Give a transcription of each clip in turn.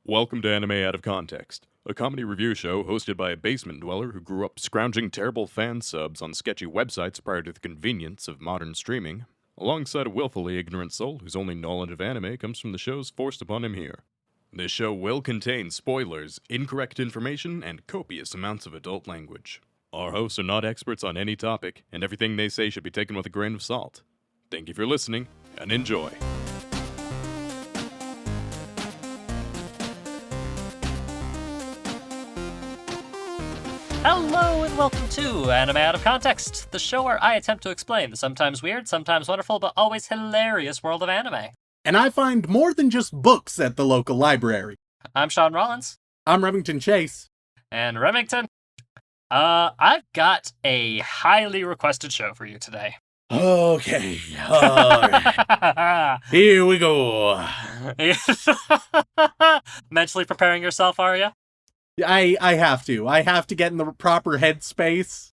Welcome to Anime Out of Context, a comedy review show hosted by a basement dweller who grew up scrounging terrible fan subs on sketchy websites prior to the convenience of modern streaming, alongside a willfully ignorant soul whose only knowledge of anime comes from the shows forced upon him here. This show will contain spoilers, incorrect information, and copious amounts of adult language. Our hosts are not experts on any topic, and everything they say should be taken with a grain of salt. Thank you for listening, and enjoy. Hello and welcome to Anime Out of Context, the show where I attempt to explain the sometimes weird, sometimes wonderful, but always hilarious world of anime. And I find more than just books at the local library. I'm Shaun Rollins. I'm Remington Chase. And Remington, I've got a highly requested show for you today. Okay, alright. Here we go. Mentally preparing yourself, are you? I have to. I have to get in the proper headspace.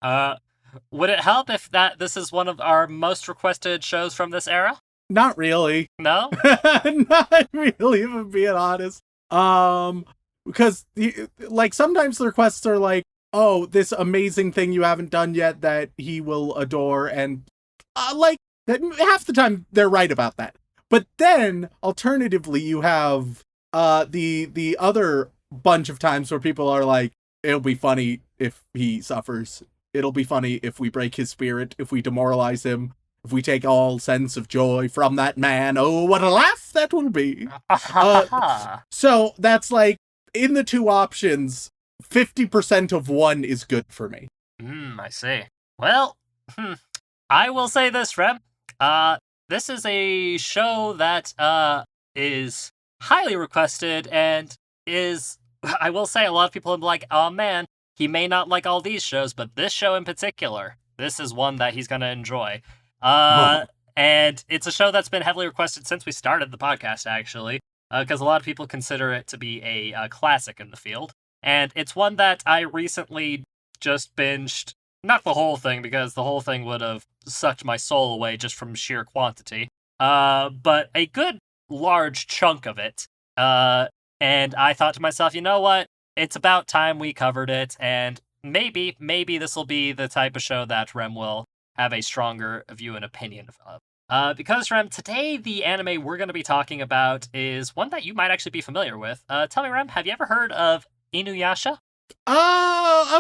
Would it help if this is one of our most requested shows from this era? Not really. No? Not really, if I'm being honest. Because, sometimes the requests are like, oh, this amazing thing you haven't done yet that he will adore, and, half the time they're right about that. But then, alternatively, you have, the other bunch of times where people are like, it'll be funny if he suffers. It'll be funny if we break his spirit, if we demoralize him, if we take all sense of joy from that man. Oh, what a laugh that will be. So that's like, in the two options, 50% of one is good for me. I see. Well, I will say this, Rem. This is a show that is highly requested and is, I will say, a lot of people have been like, oh man, he may not like all these shows, but this show in particular, this is one that he's going to enjoy. And it's a show that's been heavily requested since we started the podcast, actually, because a lot of people consider it to be a classic in the field. And it's one that I recently just binged, not the whole thing, because the whole thing would have sucked my soul away just from sheer quantity, but a good large chunk of it. And I thought to myself, you know what? It's about time we covered it, and maybe this will be the type of show that Rem will have a stronger view and opinion of. Because, Rem, today the anime we're going to be talking about is one that you might actually be familiar with. Tell me, Rem, have you ever heard of InuYasha?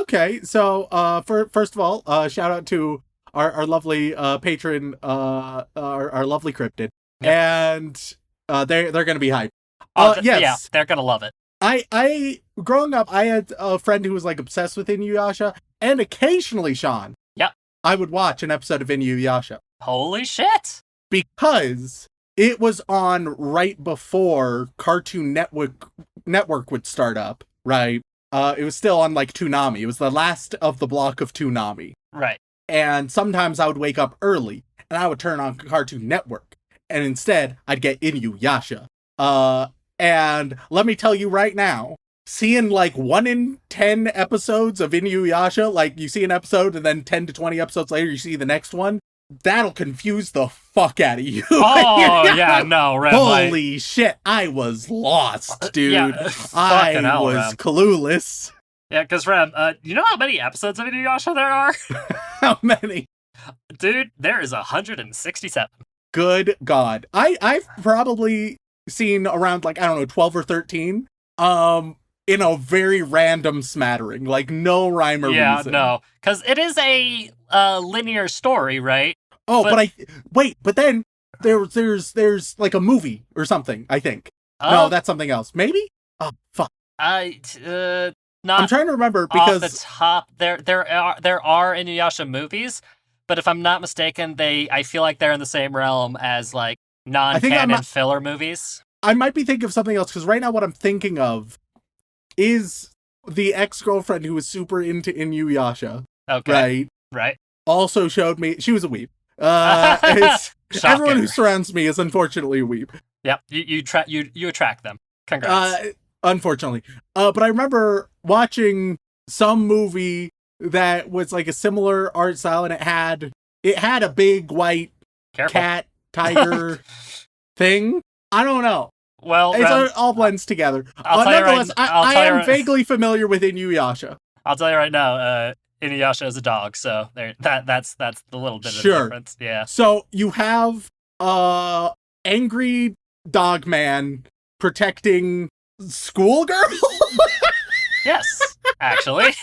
Okay. So, first of all, shout out to our lovely patron, our lovely cryptid, yep. And they're going to be hyped. Yes. Yeah, they're gonna love it. I growing up, I had a friend who was like obsessed with InuYasha, and occasionally, Shaun, yep, I would watch an episode of InuYasha. Holy shit! Because it was on right before Cartoon Network would start up, right? It was still on like Toonami. It was the last of the block of Toonami. Right. And sometimes I would wake up early, and I would turn on Cartoon Network, and instead I'd get InuYasha. And let me tell you right now, seeing like 1 in 10 episodes of InuYasha, like you see an episode and then 10 to 20 episodes later you see the next one, that'll confuse the fuck out of you. Oh, yeah, no, Red Holy shit, I was lost, dude. Yeah, I was clueless. Yeah, because, Rem, you know how many episodes of InuYasha there are? How many? Dude, there is 167. Good God. I've probably seen around, like, I don't know, 12 or 13, in a very random smattering, like, no rhyme or reason. Yeah, no, because it is a linear story, right? Oh, but then there's like a movie or something, I think. No, that's something else. Maybe? Oh, fuck. Not I'm trying to remember, because off the top, there are InuYasha movies, but if I'm not mistaken, I feel like they're in the same realm as, like, non-canon filler movies. I might be thinking of something else, because right now what I'm thinking of is the ex-girlfriend who was super into InuYasha. Okay. Right. Also showed me, she was a weeb. Everyone who surrounds me is unfortunately a weeb. Yep, you attract them. Congrats. Unfortunately. But I remember watching some movie that was like a similar art style, and it had a big white cat tiger thing. I don't know. Well, It Rem, all blends together. I'll tell you right- Nonetheless, I'll I tell you am right- vaguely familiar with InuYasha. I'll tell you right now, InuYasha is a dog, so that's the little bit of Sure. difference. Yeah. So you have angry dog man protecting schoolgirl, Yes, actually.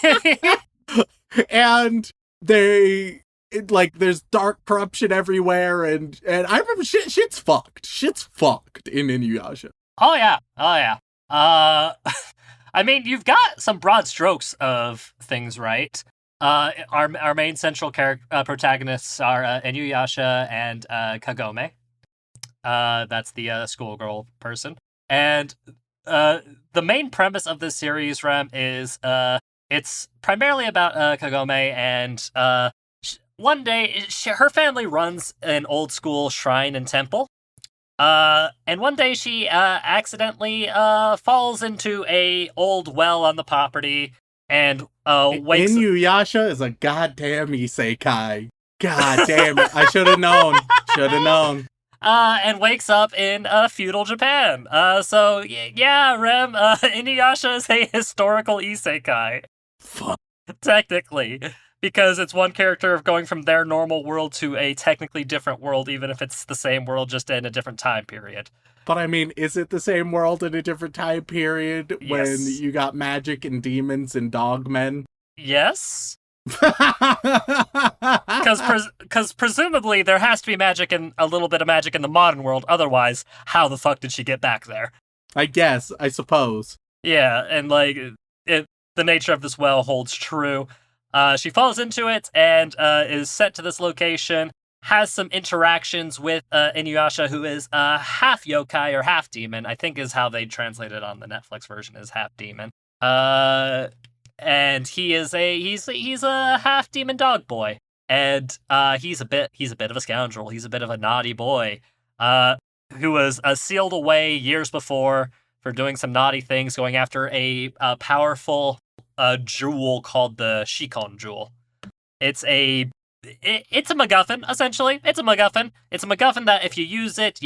and there's dark corruption everywhere, and I remember shit's fucked. Shit's fucked in InuYasha. Oh yeah. I mean, you've got some broad strokes of things, right? Our main central protagonists are InuYasha and Kagome. That's the schoolgirl person, and the main premise of this series, Rem, is it's primarily about Kagome, and one day her family runs an old school shrine and temple. And one day she accidentally falls into a old well on the property and wakes. InuYasha is a goddamn isekai. God damn it! I should have known. And wakes up in feudal Japan. So yeah, Rem, InuYasha is a historical isekai. Fuck. Technically, because it's one character of going from their normal world to a technically different world, even if it's the same world, just in a different time period. But I mean, is it the same world in a different time period when Yes. you got magic and demons and dogmen? Yes. Because presumably there has to be magic and a little bit of magic in the modern world. Otherwise, how the fuck did she get back there? I suppose. Yeah, and like the nature of this well holds true. She falls into it and is sent to this location. Has some interactions with InuYasha, who is half yokai or half demon. I think is how they translate it on the Netflix version, is half demon. And he's a half demon dog boy, and he's a bit of a scoundrel. He's a bit of a naughty boy, who was sealed away years before for doing some naughty things, going after a powerful jewel called the Shikon jewel. It's a MacGuffin, essentially. It's a MacGuffin that if you use it,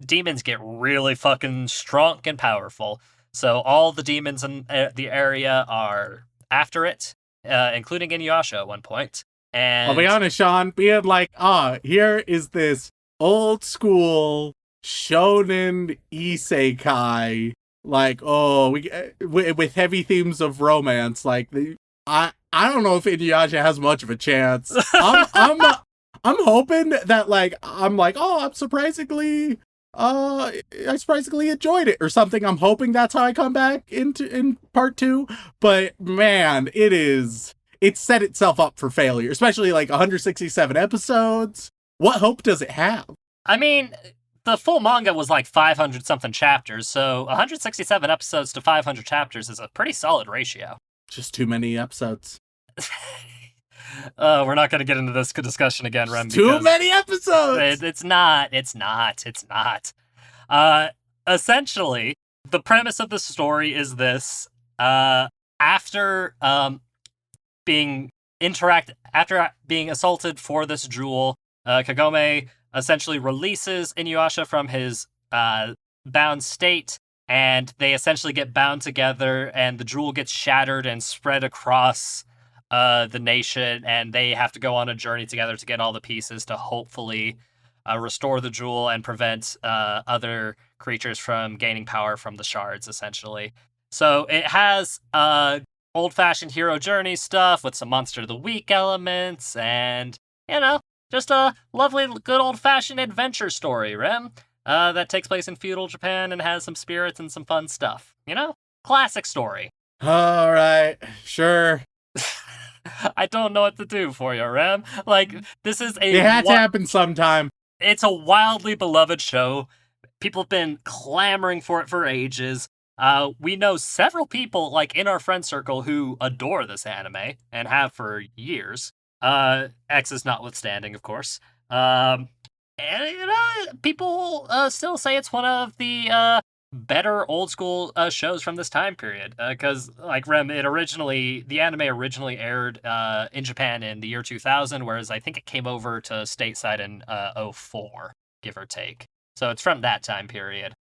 demons get really fucking strong and powerful. So all the demons in the area are after it, including InuYasha at one point. And I'll be honest, Shaun, being like, here is this old school shonen isekai, like, with heavy themes of romance. Like, I don't know if InuYasha has much of a chance. I'm hoping that, like, I surprisingly enjoyed it or something. I'm hoping that's how I come back in part 2. But man, it set itself up for failure, especially like 167 episodes. What hope does it have? I mean, the full manga was like 500 something chapters, so 167 episodes to 500 chapters is a pretty solid ratio. Just too many episodes. We're not going to get into this discussion again, Rem. Too many episodes! It's not. Essentially, the premise of the story is this. After being assaulted for this jewel, Kagome essentially releases InuYasha from his bound state, and they essentially get bound together, and the jewel gets shattered and spread across the nation, and they have to go on a journey together to get all the pieces to hopefully restore the jewel and prevent other creatures from gaining power from the shards, essentially. So it has old-fashioned hero journey stuff with some Monster of the Week elements, and, just a lovely, good old-fashioned adventure story, Rem, that takes place in feudal Japan and has some spirits and some fun stuff. Classic story. All right, sure. I don't know what to do for you, Rem. Like, this is It had to happen sometime. It's a wildly beloved show. People have been clamoring for it for ages. We know several people, like, in our friend circle who adore this anime and have for years. Exes notwithstanding, of course. And, people still say it's one of the better old school shows from this time period. Because, like, Rem, the anime originally aired in Japan in the year 2000, whereas I think it came over to stateside in 04, give or take. So it's from that time period.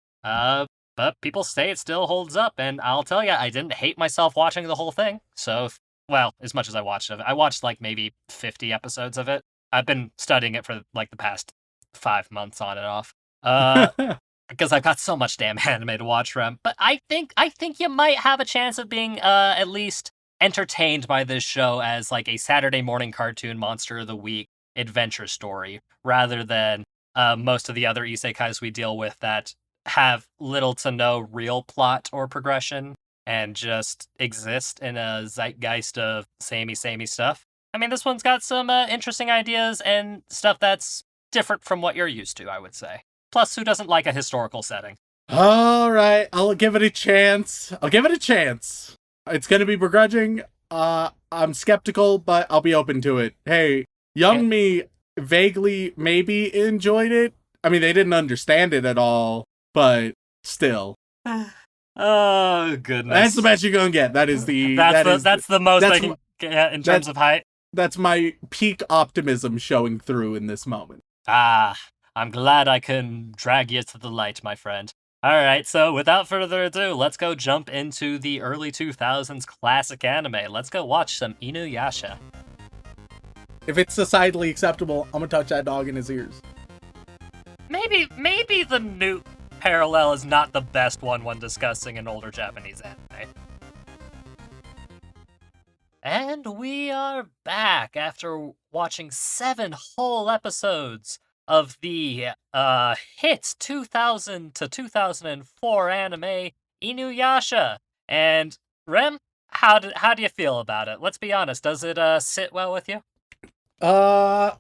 but people say it still holds up, and I'll tell you, I didn't hate myself watching the whole thing. So, well, as much as I watched of it, I watched like maybe 50 episodes of it. I've been studying it for like the past 5 months on and off. Because I've got so much damn anime to watch from. But I think you might have a chance of being at least entertained by this show as like a Saturday morning cartoon monster of the week adventure story, rather than most of the other isekais we deal with that have little to no real plot or progression and just exist in a zeitgeist of samey stuff. I mean, this one's got some interesting ideas and stuff that's different from what you're used to, I would say. Plus, who doesn't like a historical setting? All right, I'll give it a chance. It's going to be begrudging. I'm skeptical, but I'll be open to it. Hey, young me vaguely maybe enjoyed it. I mean, they didn't understand it at all, but still. Oh, goodness. That's the best you're going to get. That's the most I can get in terms of height. That's my peak optimism showing through in this moment. Ah, I'm glad I can drag you to the light, my friend. Alright, so without further ado, let's go jump into the early 2000s classic anime. Let's go watch some InuYasha. If it's societally acceptable, I'm gonna touch that dog in his ears. Maybe the new parallel is not the best one when discussing an older Japanese anime. And we are back after watching 7 whole episodes of the hit 2000 to 2004 anime InuYasha. And Rem, how do you feel about it? Let's be honest, does it sit well with you? Well,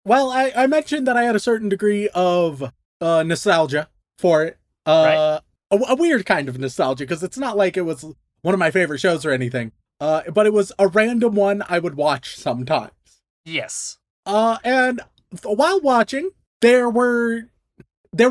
I mentioned that I had a certain degree of nostalgia for it. Right. A weird kind of nostalgia, because it's not like it was one of my favorite shows or anything. But it was a random one I would watch sometimes. Yes. And while watching, there were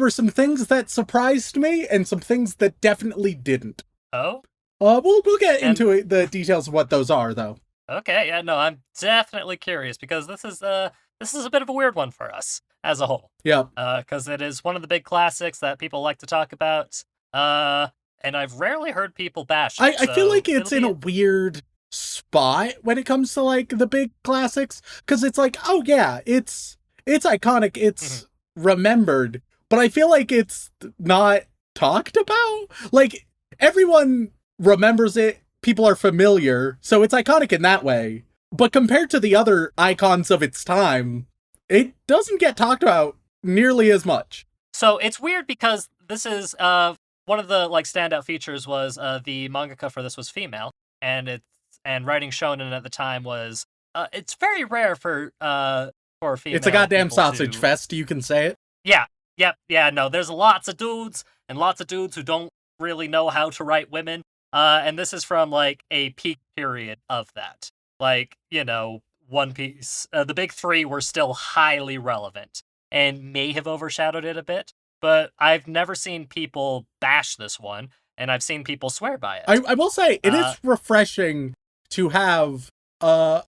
some things that surprised me and some things that definitely didn't. Oh? We'll get into the details of what those are, though. Okay, yeah, no, I'm definitely curious because this is a bit of a weird one for us as a whole. Yeah. Because it is one of the big classics that people like to talk about. And I've rarely heard people bash it. I feel like it's in a weird spot when it comes to like the big classics, because it's like, oh yeah, it's iconic, it's remembered, but I feel like it's not talked about. Like, everyone remembers it, people are familiar, so it's iconic in that way. But compared to the other icons of its time, it doesn't get talked about nearly as much. So it's weird because this is one of the like standout features was the mangaka for this was female, and writing shonen at the time was it's very rare for female. It's a goddamn sausage fest, you can say it. Yeah, no, there's lots of dudes who don't really know how to write women. And this is from like a peak period of that. Like, you know, One Piece, the big three were still highly relevant and may have overshadowed it a bit. But I've never seen people bash this one, and I've seen people swear by it. I will say, it is refreshing to have a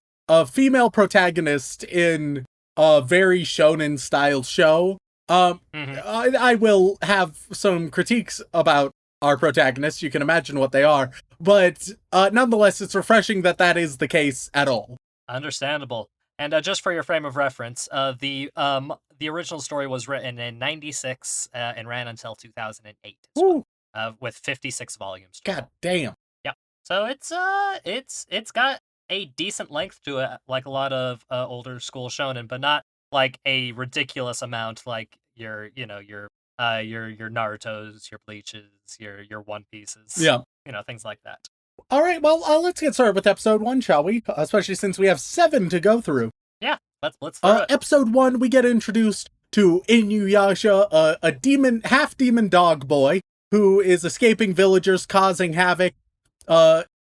female protagonist in a very shonen-style show. I will have some critiques about our protagonists. You can imagine what they are. But nonetheless, it's refreshing that is the case at all. Understandable. And just for your frame of reference, the original story was written in 96 and ran until 2008 as well, with 56 volumes. God damn. Yeah. So it's got a decent length to it, like a lot of older school shonen, but not like a ridiculous amount like your Narutos, your Bleaches, your One Pieces. Yeah. You know, things like that. All right, well, let's get started with episode 1, shall we? Especially since we have 7 to go through. Yeah, let's throw it. Episode 1, we get introduced to InuYasha, a demon, half-demon dog boy who is escaping villagers, causing havoc.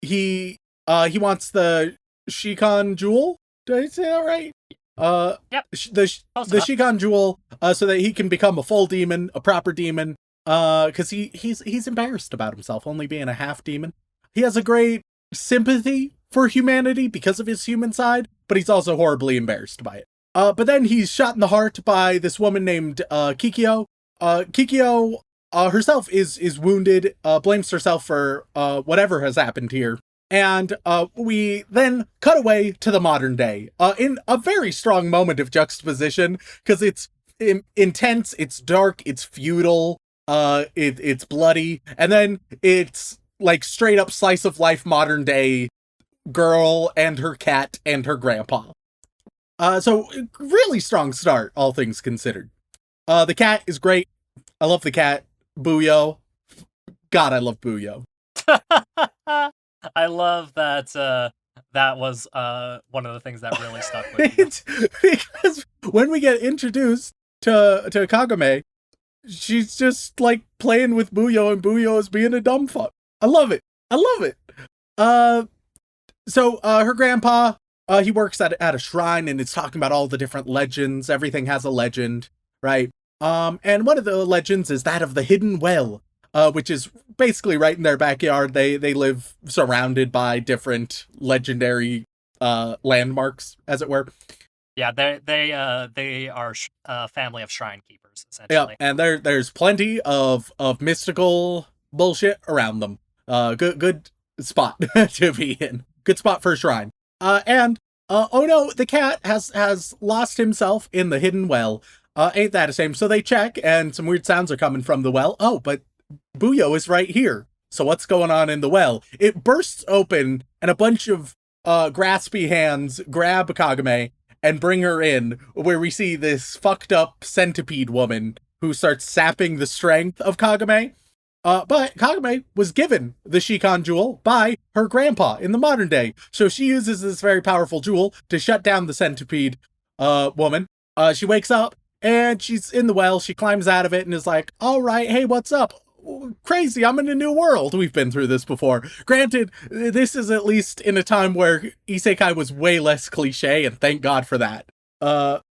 He wants the Shikan jewel. Did I say that right? Yep. The Shikan jewel, so that he can become a full demon, a proper demon. Because he's embarrassed about himself, only being a half demon. He has a great sympathy for humanity because of his human side, but he's also horribly embarrassed by it. But then he's shot in the heart by this woman named Kikyo. Kikyo herself is wounded, blames herself for whatever has happened here. And we then cut away to the modern day in a very strong moment of juxtaposition, because it's intense, it's dark, it's feudal, it's bloody, and then it's like straight up slice of life modern day girl and her cat and her grandpa. So really strong start, all things considered. The cat is great. I love the cat. Booyo. God, I love Booyo. I love that that was one of the things that really stuck with me. Because when we get introduced to Kagome, she's just like playing with Booyo, and Booyo is being a dumb fuck. I love it. I love it. So her grandpa, he works at a shrine, and it's talking about all the different legends. Everything has a legend, right? And one of the legends is that of the hidden well, which is basically right in their backyard. They live surrounded by different legendary landmarks, as it were. Yeah, they are a family of shrine keepers, essentially. Yeah, and there's plenty of mystical bullshit around them. Good spot to be in. Good spot for a shrine. And oh no, the cat has lost himself in the hidden well. Ain't that a shame? So they check, and some weird sounds are coming from the well. Oh, but Booyo is right here. So what's going on in the well? It bursts open, and a bunch of graspy hands grab Kagome and bring her in, where we see this fucked up centipede woman who starts sapping the strength of Kagome. But Kagome was given the Shikon jewel by her grandpa in the modern day. So she uses this very powerful jewel to shut down the centipede woman. She wakes up, and she's in the well. She climbs out of it and is like, all right, hey, what's up? Crazy, I'm in a new world. We've been through this before. Granted, this is at least in a time where isekai was way less cliche, and thank God for that.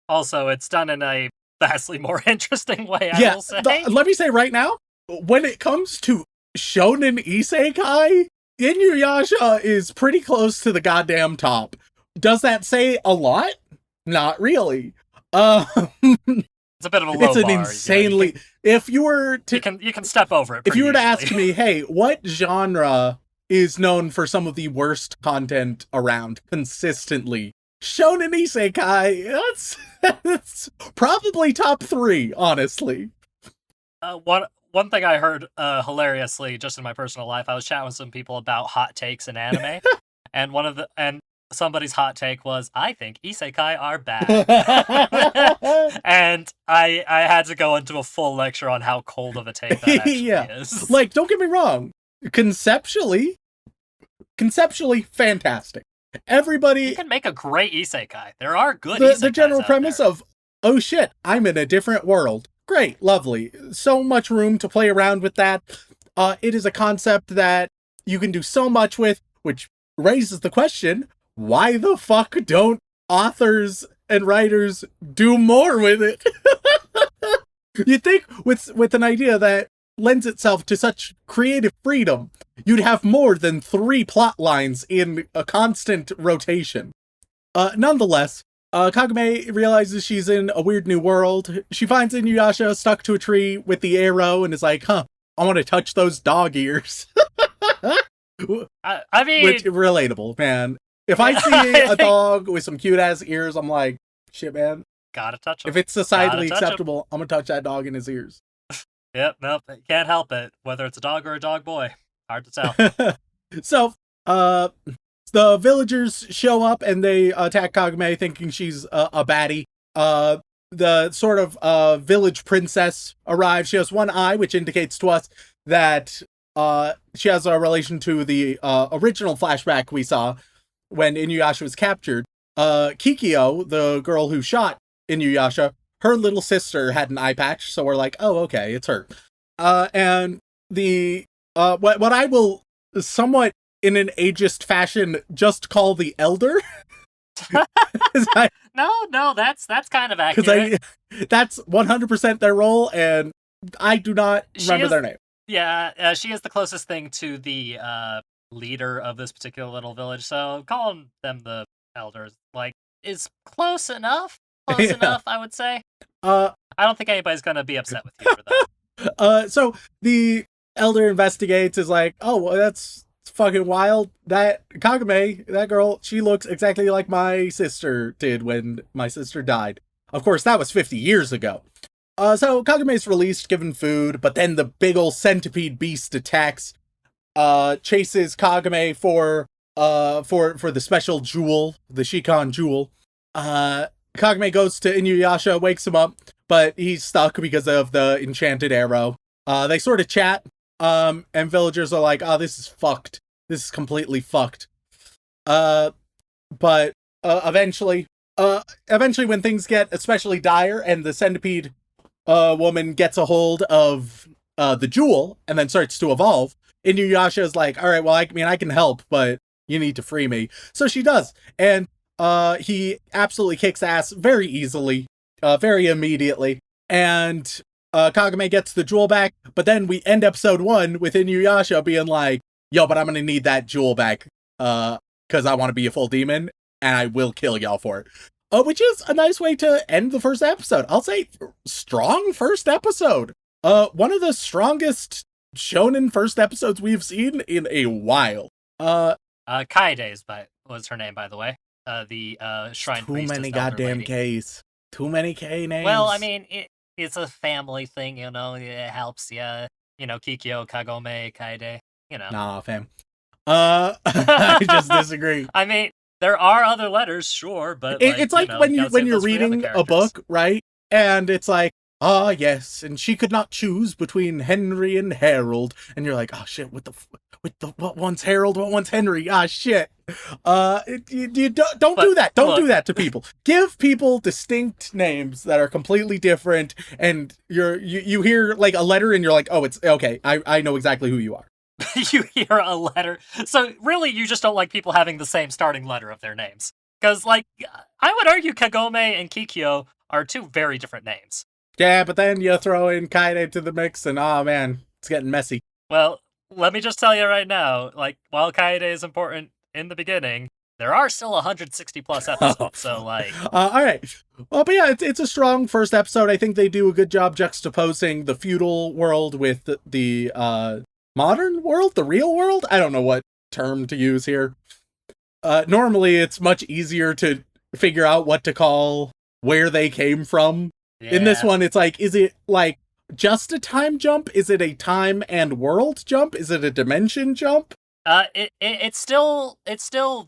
Also, it's done in a vastly more interesting way, I will say. Let me say right now, when it comes to shonen isekai, InuYasha is pretty close to the goddamn top. Does that say a lot? Not really. It's a bit of a low it's an bar, insanely. you know, if you were to, you can step over it. If you were to easily. ask me, hey, what genre is known for some of the worst content around consistently? Shonen isekai. That's probably top 3, honestly. One thing I heard hilariously just in my personal life, I was chatting with some people about hot takes in anime, and somebody's hot take was, I think isekai are bad. And I had to go into a full lecture on how cold of a take that actually is. Like, don't get me wrong. Conceptually fantastic. Everybody... You can make a great isekai. There are good The general premise of, oh shit, I'm in a different world. Great, lovely. So much room to play around with that. It is a concept that you can do so much with, which raises the question, why the fuck don't authors and writers do more with it? You'd think with an idea that lends itself to such creative freedom, you'd have more than 3 plot lines in a constant rotation. Nonetheless, Kagome realizes she's in a weird new world. She finds InuYasha stuck to a tree with the arrow and is like, I want to touch those dog ears. I mean... Which, relatable, man. If I see a dog with some cute-ass ears, I'm like, shit, man. Gotta touch him. If it's societally acceptable, I'm gonna touch that dog in his ears. Yep, nope, can't help it. Whether it's a dog or a dog boy. Hard to tell. So, the villagers show up and they attack Kagome thinking she's a baddie. The sort of village princess arrives. She has one eye, which indicates to us that she has a relation to the original flashback we saw when InuYasha was captured. Kikyo, the girl who shot InuYasha, her little sister had an eye patch, so we're like, oh, okay, it's her. And the what I will somewhat in an ageist fashion just call the elder. No, that's kind of accurate. That's 100% their role, and I do not remember their name. Yeah, she is the closest thing to the leader of this particular little village, so calling them the elders, like, is close enough. Close enough, I would say. I don't think anybody's gonna be upset with you for that. So the elder investigates, is like, oh, well, that's fucking wild. That Kagame, that girl, she looks exactly like my sister did when my sister died. Of course, that was 50 years ago. So Kagame's released, given food, but then the big ol' centipede beast attacks, chases Kagame for the special jewel, the Shikan jewel. Kagame goes to InuYasha, wakes him up, but he's stuck because of the enchanted arrow. They sort of chat, and villagers are like, oh, this is fucked. This is completely fucked. But eventually when things get especially dire and the centipede woman gets a hold of the jewel and then starts to evolve, InuYasha is like, all right, well, I mean, I can help, but you need to free me. So she does. And he absolutely kicks ass very easily, very immediately. And Kagame gets the jewel back, but then we end episode 1 with InuYasha being like, yo, but I'm gonna need that jewel back, because I want to be a full demon, and I will kill y'all for it. Which is a nice way to end the first episode. I'll say, strong first episode. One of the strongest shonen first episodes we've seen in a while. Kaede was her name, by the way. The shrine priestess. Too many goddamn lady. Ks. Too many K names. Well, I mean, it's a family thing, you know. It helps, yeah. You know, Kikyo, Kagome, Kaede. You know. Nah, fam. I just disagree. I mean, there are other letters, sure, but it's like when you're reading a book, right? And it's like, ah, yes, and she could not choose between Henry and Harold, and you're like, oh shit, what one's Harold, what one's Henry? Ah, shit. You don't do that. Don't do that to people. Give people distinct names that are completely different, and you hear like a letter, and you're like, oh, it's okay. I know exactly who you are. You hear a letter. So really, you just don't like people having the same starting letter of their names. Because, like, I would argue Kagome and Kikyo are two very different names. Yeah, but then you throw in Kaede to the mix, and oh man, it's getting messy. Well, let me just tell you right now, like, while Kaede is important in the beginning, there are still 160 plus episodes, so, like... Alright. Well, but yeah, it's a strong first episode. I think they do a good job juxtaposing the feudal world with the modern world, the real world? I don't know what term to use here. Normally, it's much easier to figure out what to call where they came from. Yeah. In this one, it's like, is it like just a time jump? Is it a time and world jump? Is it a dimension jump? It's still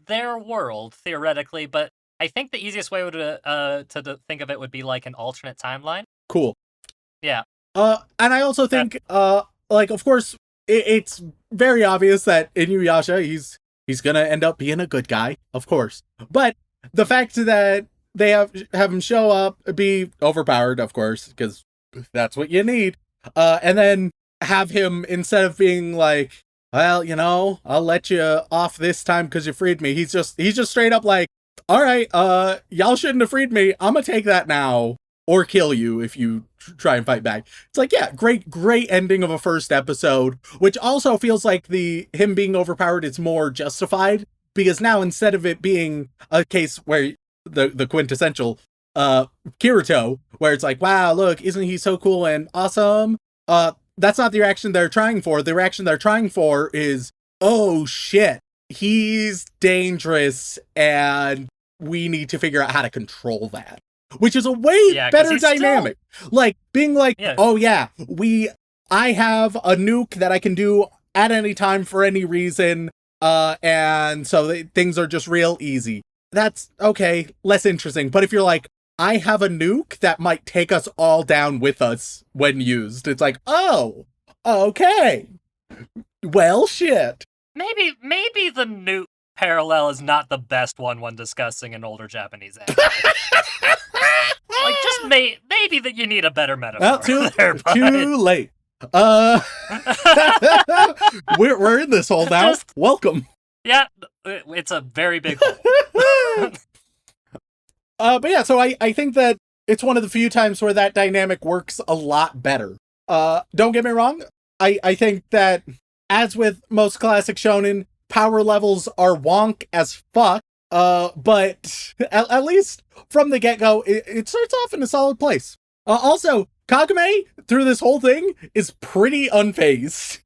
their world theoretically, but I think the easiest way to think of it would be like an alternate timeline. Cool. Yeah. And I also think like, of course, it's very obvious that InuYasha, he's gonna end up being a good guy, of course. But the fact that they have him show up, be overpowered, of course, because that's what you need. And then have him, instead of being like, well, you know, I'll let you off this time because you freed me. He's just straight up like, all right, y'all shouldn't have freed me. I'm gonna take that now or kill you if you try and fight back. It's like, yeah, great ending of a first episode, which also feels like him being overpowered is more justified, because now instead of it being a case where the quintessential Kirito, where it's like, wow, look, isn't he so cool and awesome? That's not the reaction they're trying for. The reaction they're trying for is, oh shit, he's dangerous and we need to figure out how to control that. Which is a way better dynamic. Like, being like, oh yeah, I have a nuke that I can do at any time for any reason, and so things are just real easy. That's, okay, less interesting. But if you're like, I have a nuke that might take us all down with us when used, it's like, oh, okay. Well, shit. Maybe the nuke parallel is not the best one when discussing an older Japanese anime. Like, just maybe that you need a better metaphor. Well, too late. We're in this hole now. Welcome. Yeah, it's a very big hole. But yeah, so I think that it's one of the few times where that dynamic works a lot better. Don't get me wrong. I think that, as with most classic shonen, power levels are wonk as fuck. But at least from the get-go, it starts off in a solid place. Also, Kagame, through this whole thing is pretty unfazed.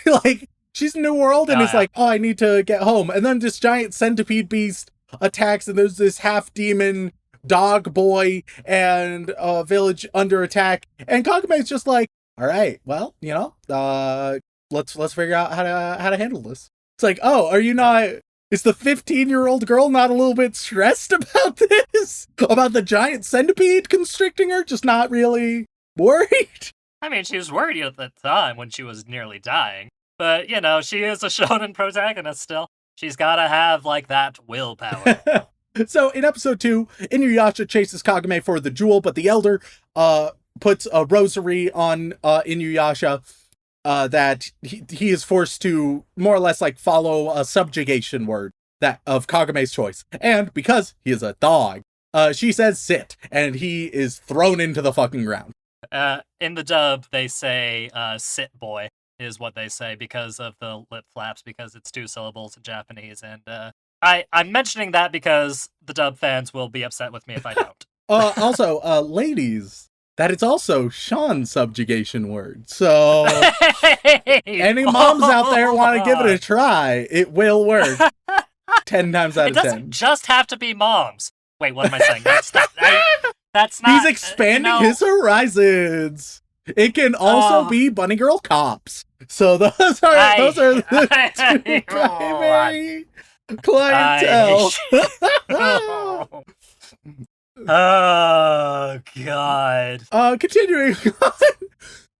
Like, she's in New World and is like, oh, I need to get home. And then this giant centipede beast attacks, and there's this half-demon dog boy and a village under attack. And Kagume's just like, all right, well, let's figure out how to handle this. It's like, oh, are you not... Is the 15-year-old girl not a little bit stressed about this? About the giant centipede constricting her? Just not really worried? I mean, she was worried at the time when she was nearly dying. But, she is a shonen protagonist still. She's gotta have, like, that willpower. So, in episode 2, InuYasha chases Kagome for the jewel, but the Elder puts a rosary on InuYasha that he is forced to more or less like follow a subjugation word that of Kagume's choice. And because he is a dog, she says sit, and he is thrown into the fucking ground. In the dub, they say sit boy is what they say because of the lip flaps, because it's 2 syllables in Japanese. And I'm mentioning that because the dub fans will be upset with me if I don't. Also, ladies, that it's also Shaun's subjugation word. So any moms out there want to give it a try, it will work. 10 times out of 10. It doesn't just have to be moms. Wait, what am I saying? That's not... He's expanding his horizons. It can also be bunny girl cops. So those are the 2 primary clientele. Oh, God. Continuing on.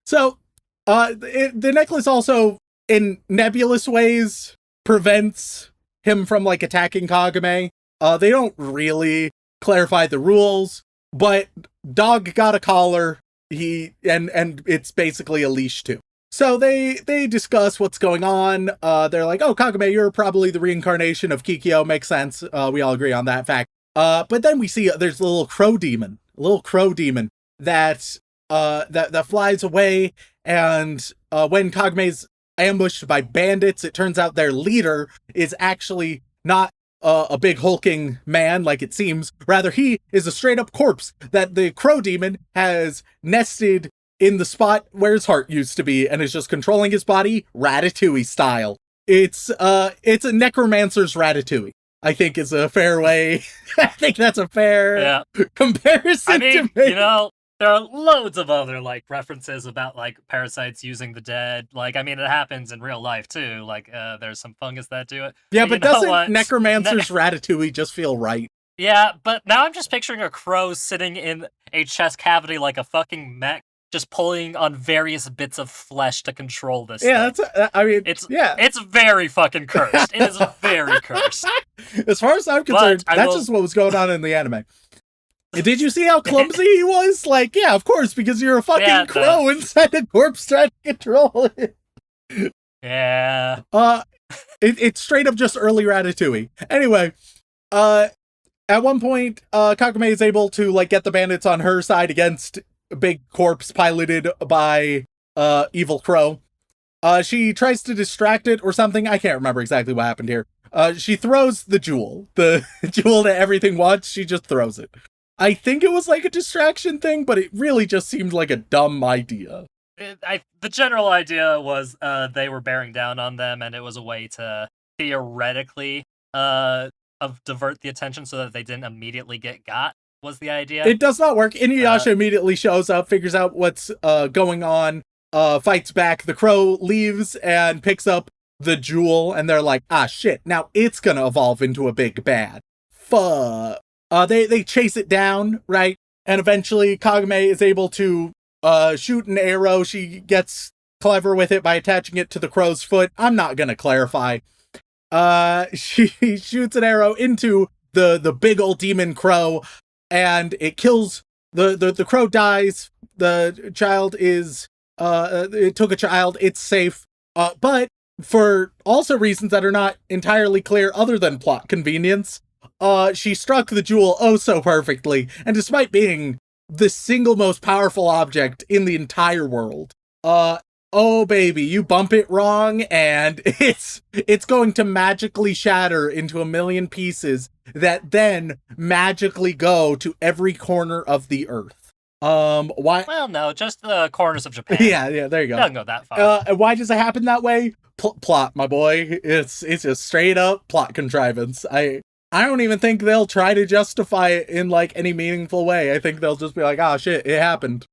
So, the necklace also, in nebulous ways, prevents him from, like, attacking Kagome. They don't really clarify the rules, but dog got a collar, and it's basically a leash, too. So they discuss what's going on. They're like, oh, Kagome, you're probably the reincarnation of Kikyo. Makes sense. We all agree on that fact. But then we see there's a little crow demon that flies away. And when Kagume's ambushed by bandits, it turns out their leader is actually not a big hulking man like it seems. Rather, he is a straight up corpse that the crow demon has nested in the spot where his heart used to be and is just controlling his body Ratatouille style. It's a necromancer's Ratatouille, I think is a fair way. I think that's a fair comparison to make. There are loads of other, like, references about, like, parasites using the dead. Like, I mean, it happens in real life, too. Like, there's some fungus that do it. Yeah, but doesn't necromancer's Ratatouille just feel right? Yeah, but now I'm just picturing a crow sitting in a chest cavity like a fucking mech, just pulling on various bits of flesh to control this thing. It's very fucking cursed. It is very cursed. As far as I'm concerned, that's just what was going on in the anime. Did you see how clumsy he was? Like, yeah, of course, because you're a fucking crow inside a corpse trying to control it. Yeah. It's straight up just early Ratatouille. Anyway, at one point, Kagome is able to, like, get the bandits on her side against a big corpse piloted by Evil Crow. She tries to distract it or something. I can't remember exactly what happened here. She throws the jewel. The jewel that everything wants, she just throws it. I think it was like a distraction thing, but it really just seemed like a dumb idea. The general idea was they were bearing down on them, and it was a way to theoretically divert the attention so that they didn't immediately get got, was the idea. It does not work. InuYasha immediately shows up, figures out what's going on, fights back. The crow leaves and picks up the jewel, and they're like, ah, shit, now it's gonna evolve into a big bad. Fuck. They chase it down, right? And eventually Kagome is able to shoot an arrow. She gets clever with it by attaching it to the crow's foot. I'm not gonna clarify. She shoots an arrow into the big old demon crow, and it kills the crow dies. The child is it took a child. It's safe. But for also reasons that are not entirely clear other than plot convenience, she struck the jewel oh so perfectly, and despite being the single most powerful object in the entire world, oh baby, you bump it wrong, and it's going to magically shatter into a million pieces that then magically go to every corner of the earth. Why? Well, no, just the corners of Japan. Yeah, there you go. Doesn't go that far. Why does it happen that way? Plot, my boy. It's just straight up plot contrivance. I don't even think they'll try to justify it in like any meaningful way. I think they'll just be like, oh shit, it happened.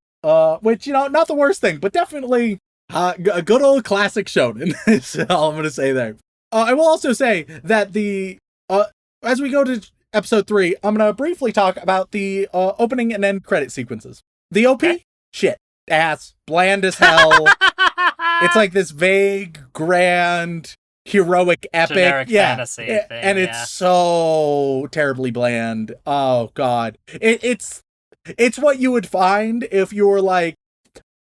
Which, not the worst thing, but definitely a good old classic shonen is all I'm gonna say there. I will also say that as we go to episode 3, I'm gonna briefly talk about the opening and end credit sequences. The OP, shit, ass, bland as hell. It's like this vague, grand, heroic, epic, generic fantasy thing, and it's so terribly bland. Oh god, it's what you would find if you were like,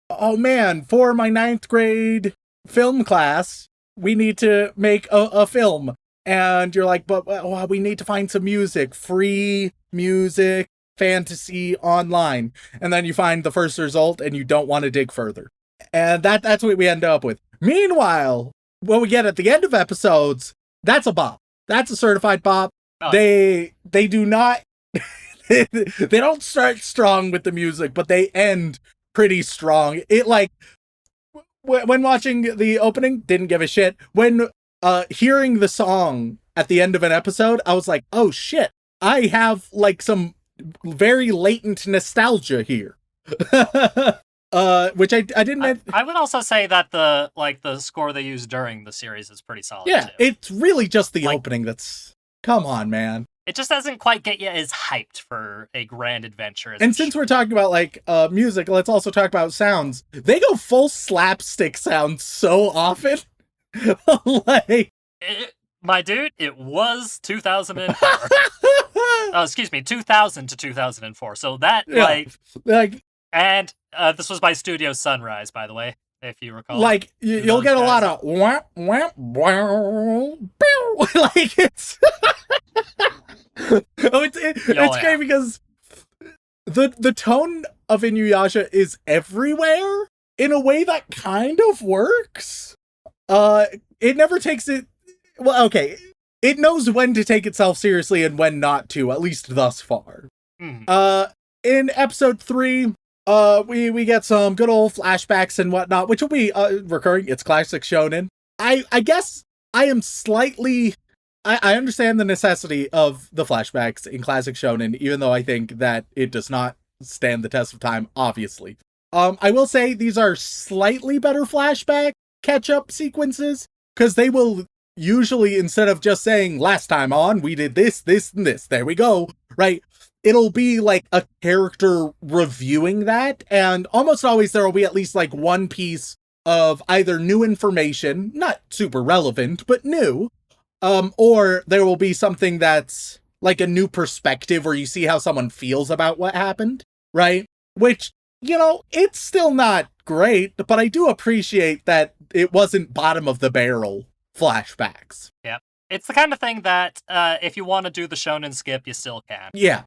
oh man, for my 9th grade film class, we need to make a film, and you're like, but we need to find some music, free music, fantasy online, and then you find the first result, and you don't want to dig further. And that's what we end up with. Meanwhile, what we get at the end of episodes, that's a bop. That's a certified bop. Oh. They do not they don't start strong with the music, but they end pretty strong. It like when watching the opening, didn't give a shit. When hearing the song at the end of an episode, I was like, oh shit, I have like some very latent nostalgia here. Which I didn't. I would also say that the score they used during the series is pretty solid. Yeah, too. it's really just the opening that's. Come on, man. It just doesn't quite get you as hyped for a grand adventure. And since we're talking about like music, let's also talk about sounds. They go full slapstick sounds so often. My dude, it was 2004. Excuse me, 2000 to 2004. So that and this was by Studio Sunrise, by the way, if you recall. Like you'll get a lot of wham, wham, wham, like it's it's great because the tone of InuYasha is everywhere in a way that kind of works. It never takes it. Well, okay, it knows when to take itself seriously and when not to, at least thus far. In episode 3. We get some good old flashbacks and whatnot, which will be recurring. It's classic shonen. I guess I am slightly. I understand the necessity of the flashbacks in classic shonen, even though I think that it does not stand the test of time. Obviously, I will say these are slightly better flashback catch-up sequences because they will usually, instead of just saying last time on we did this, this, and this. There we go. Right. It'll be like a character reviewing that, and almost always there will be at least like one piece of either new information, not super relevant, but new, or there will be something that's like a new perspective where you see how someone feels about what happened, right? Which, it's still not great, but I do appreciate that it wasn't bottom of the barrel flashbacks. Yeah. It's the kind of thing that if you want to do the shonen skip, you still can. Yeah.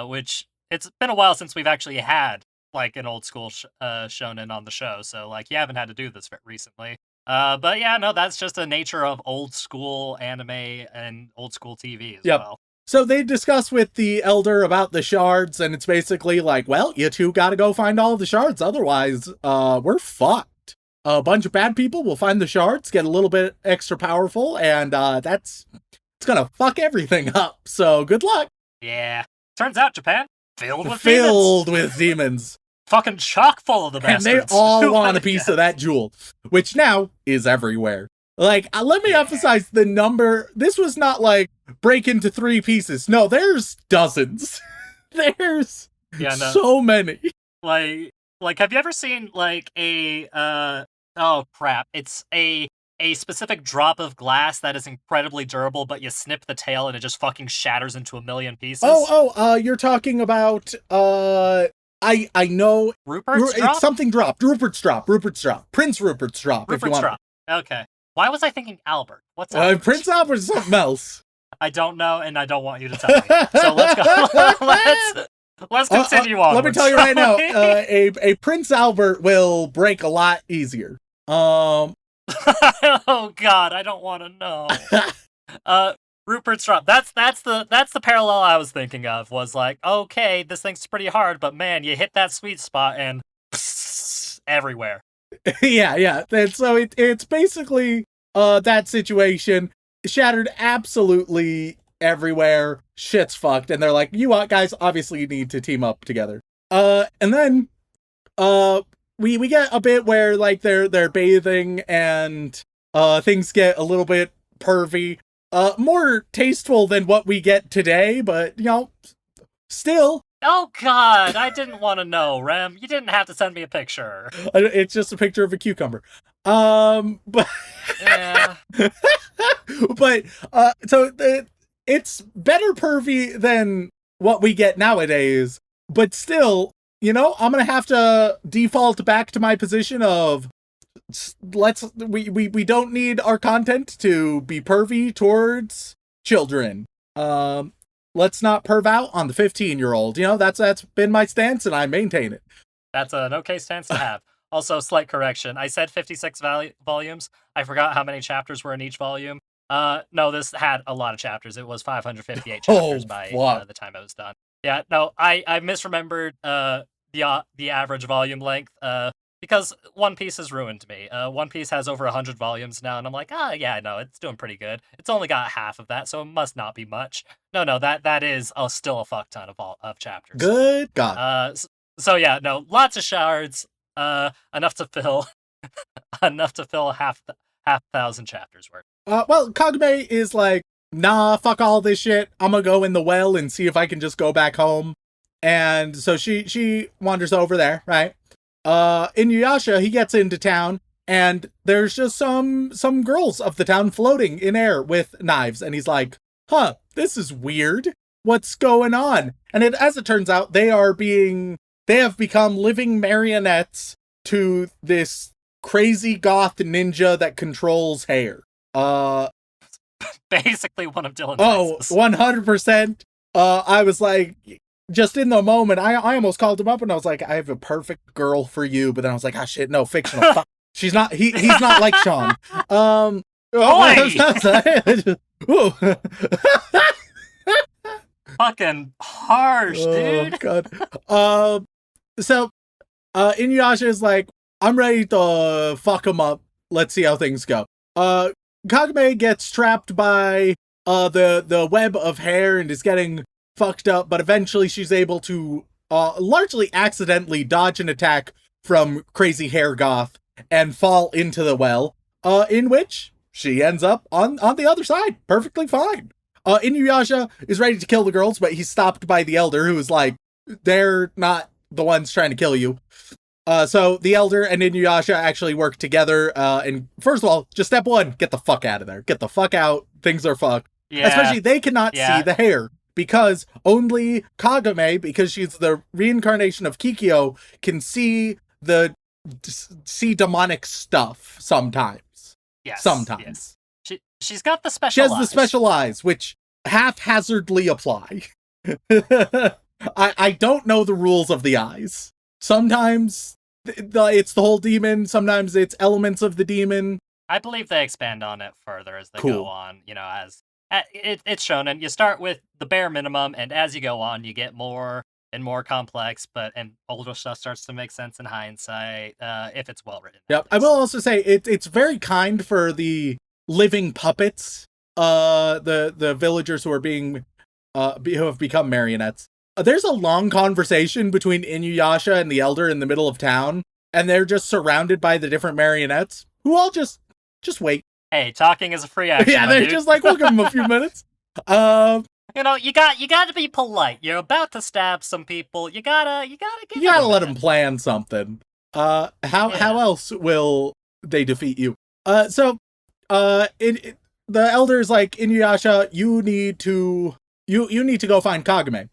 Which it's been a while since we've actually had like an old school shonen on the show, so like you haven't had to do this recently. But yeah, no, that's just the nature of old school anime and old school TV as well. So they discuss with the elder about the shards, and it's basically like, well, you two gotta go find all the shards, otherwise we're fucked. A bunch of bad people will find the shards, get a little bit extra powerful, and it's gonna fuck everything up. So good luck. Yeah. Turns out Japan filled with demons. Fucking chock full of the bastards. And they all want a piece of that jewel, which now is everywhere. Like, let me emphasize the number. This was not like break into 3 pieces. No, there's dozens. There's so many. Like, have you ever seen like oh crap, it's a specific drop of glass that is incredibly durable, but you snip the tail and it just fucking shatters into a million pieces? You're talking about I know Rupert's drop? It's something dropped. Rupert's drop. Prince Rupert's drop. Rupert's drop. Okay. Why was I thinking Albert? What's Albert? Prince Albert is something else. I don't know, and I don't want you to tell me. So let's go. Let's continue on. Let me tell you right now, a Prince Albert will break a lot easier. Oh God, I don't want to know. Rupert's drop. That's the parallel I was thinking of. Was like, okay, this thing's pretty hard, but man, you hit that sweet spot and everywhere. Yeah. And so it's basically that situation. Shattered absolutely everywhere. Shit's fucked, and they're like, you guys obviously need to team up together. And then we get a bit where like they're bathing and things get a little bit pervy. More tasteful than what we get today, but still. Oh God, I didn't want to know, Rem. You didn't have to send me a picture. It's just a picture of a cucumber. But yeah. But so it's better pervy than what we get nowadays, but still, I'm gonna have to default back to my position of we don't need our content to be pervy towards children. Let's not perv out on the 15-year-old. That's been my stance, and I maintain it. That's an okay stance to have. Also, slight correction. I said 56 volumes. I forgot how many chapters were in each volume. No, this had a lot of chapters. It was 558 chapters by the time it was done. Yeah, no, I misremembered the average volume length because One Piece has ruined me. One Piece has over 100 volumes now, and I'm like, yeah, no, it's doing pretty good. It's only got half of that, so it must not be much. No, that is still a fuck ton of chapters. Good God. So yeah, no, lots of shards. Enough to fill half 1,000 chapters worth. Well, Kagome is like, nah, fuck all this shit. I'm gonna go in the well and see if I can just go back home. And so she wanders over there, right? InuYasha, he gets into town, and there's just some girls of the town floating in air with knives, and he's like, this is weird. What's going on? And as it turns out, they have become living marionettes to this crazy goth ninja that controls hair. Basically one of Dylan's exes. 100%. I was like, just in the moment, I almost called him up and I was like, I have a perfect girl for you. But then I was like, shit, no, fictional. Fuck. She's not, he's not like Shaun. Ooh. Fucking harsh, dude. Oh, God. So, InuYasha is like, I'm ready to fuck him up. Let's see how things go. Kagome gets trapped by the web of hair and is getting fucked up, but eventually she's able to largely accidentally dodge an attack from Crazy Hair Goth and fall into the well, in which she ends up on the other side, perfectly fine. InuYasha is ready to kill the girls, but he's stopped by the elder, who is like, they're not the ones trying to kill you. So the elder and InuYasha actually work together, and first of all, just step one, get the fuck out of there. Get the fuck out. Things are fucked. Yeah. Especially they cannot see the hair, because only Kagome, because she's the reincarnation of Kikyo, can see demonic stuff sometimes. Yes. Sometimes. Yes. She's got the special eyes. She has the special eyes, which haphazardly apply. I don't know the rules of the eyes. Sometimes it's the whole demon. Sometimes it's elements of the demon. I believe they expand on it further as they go on. As it's shown, and you start with the bare minimum, and as you go on, you get more and more complex. And older stuff starts to make sense in hindsight if it's well written. Yep. I will also say it's very kind for the living puppets, the villagers who are who have become marionettes. There's a long conversation between InuYasha and the elder in the middle of town, and they're just surrounded by the different marionettes who all just wait. Hey, talking is a free action. Yeah, they're just like, we'll give them a few minutes. You got to be polite. You're about to stab some people. You gotta let them plan something. How else will they defeat you? The elder's like, InuYasha, you need to go find Kagome.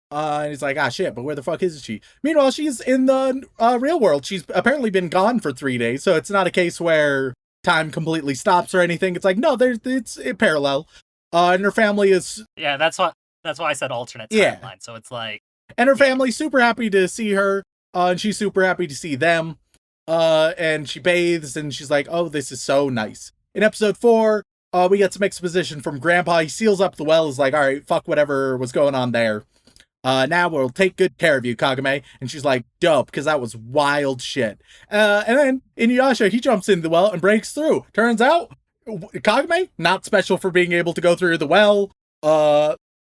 And he's like, shit, but where the fuck is she? Meanwhile, she's in the real world. She's apparently been gone for 3 days, so it's not a case where time completely stops or anything. It's like, no, it's parallel. And her family is... Yeah, that's why I said alternate timeline. Yeah. So it's like... And her family's super happy to see her, and she's super happy to see them. And she bathes, and she's like, oh, this is so nice. In episode 4, we get some exposition from Grandpa. He seals up the well, is like, all right, fuck whatever was going on there. Now we'll take good care of you, Kagame. And she's like, dope, because that was wild shit. And then InuYasha, he jumps in the well and breaks through. Turns out, Kagame, not special for being able to go through the well.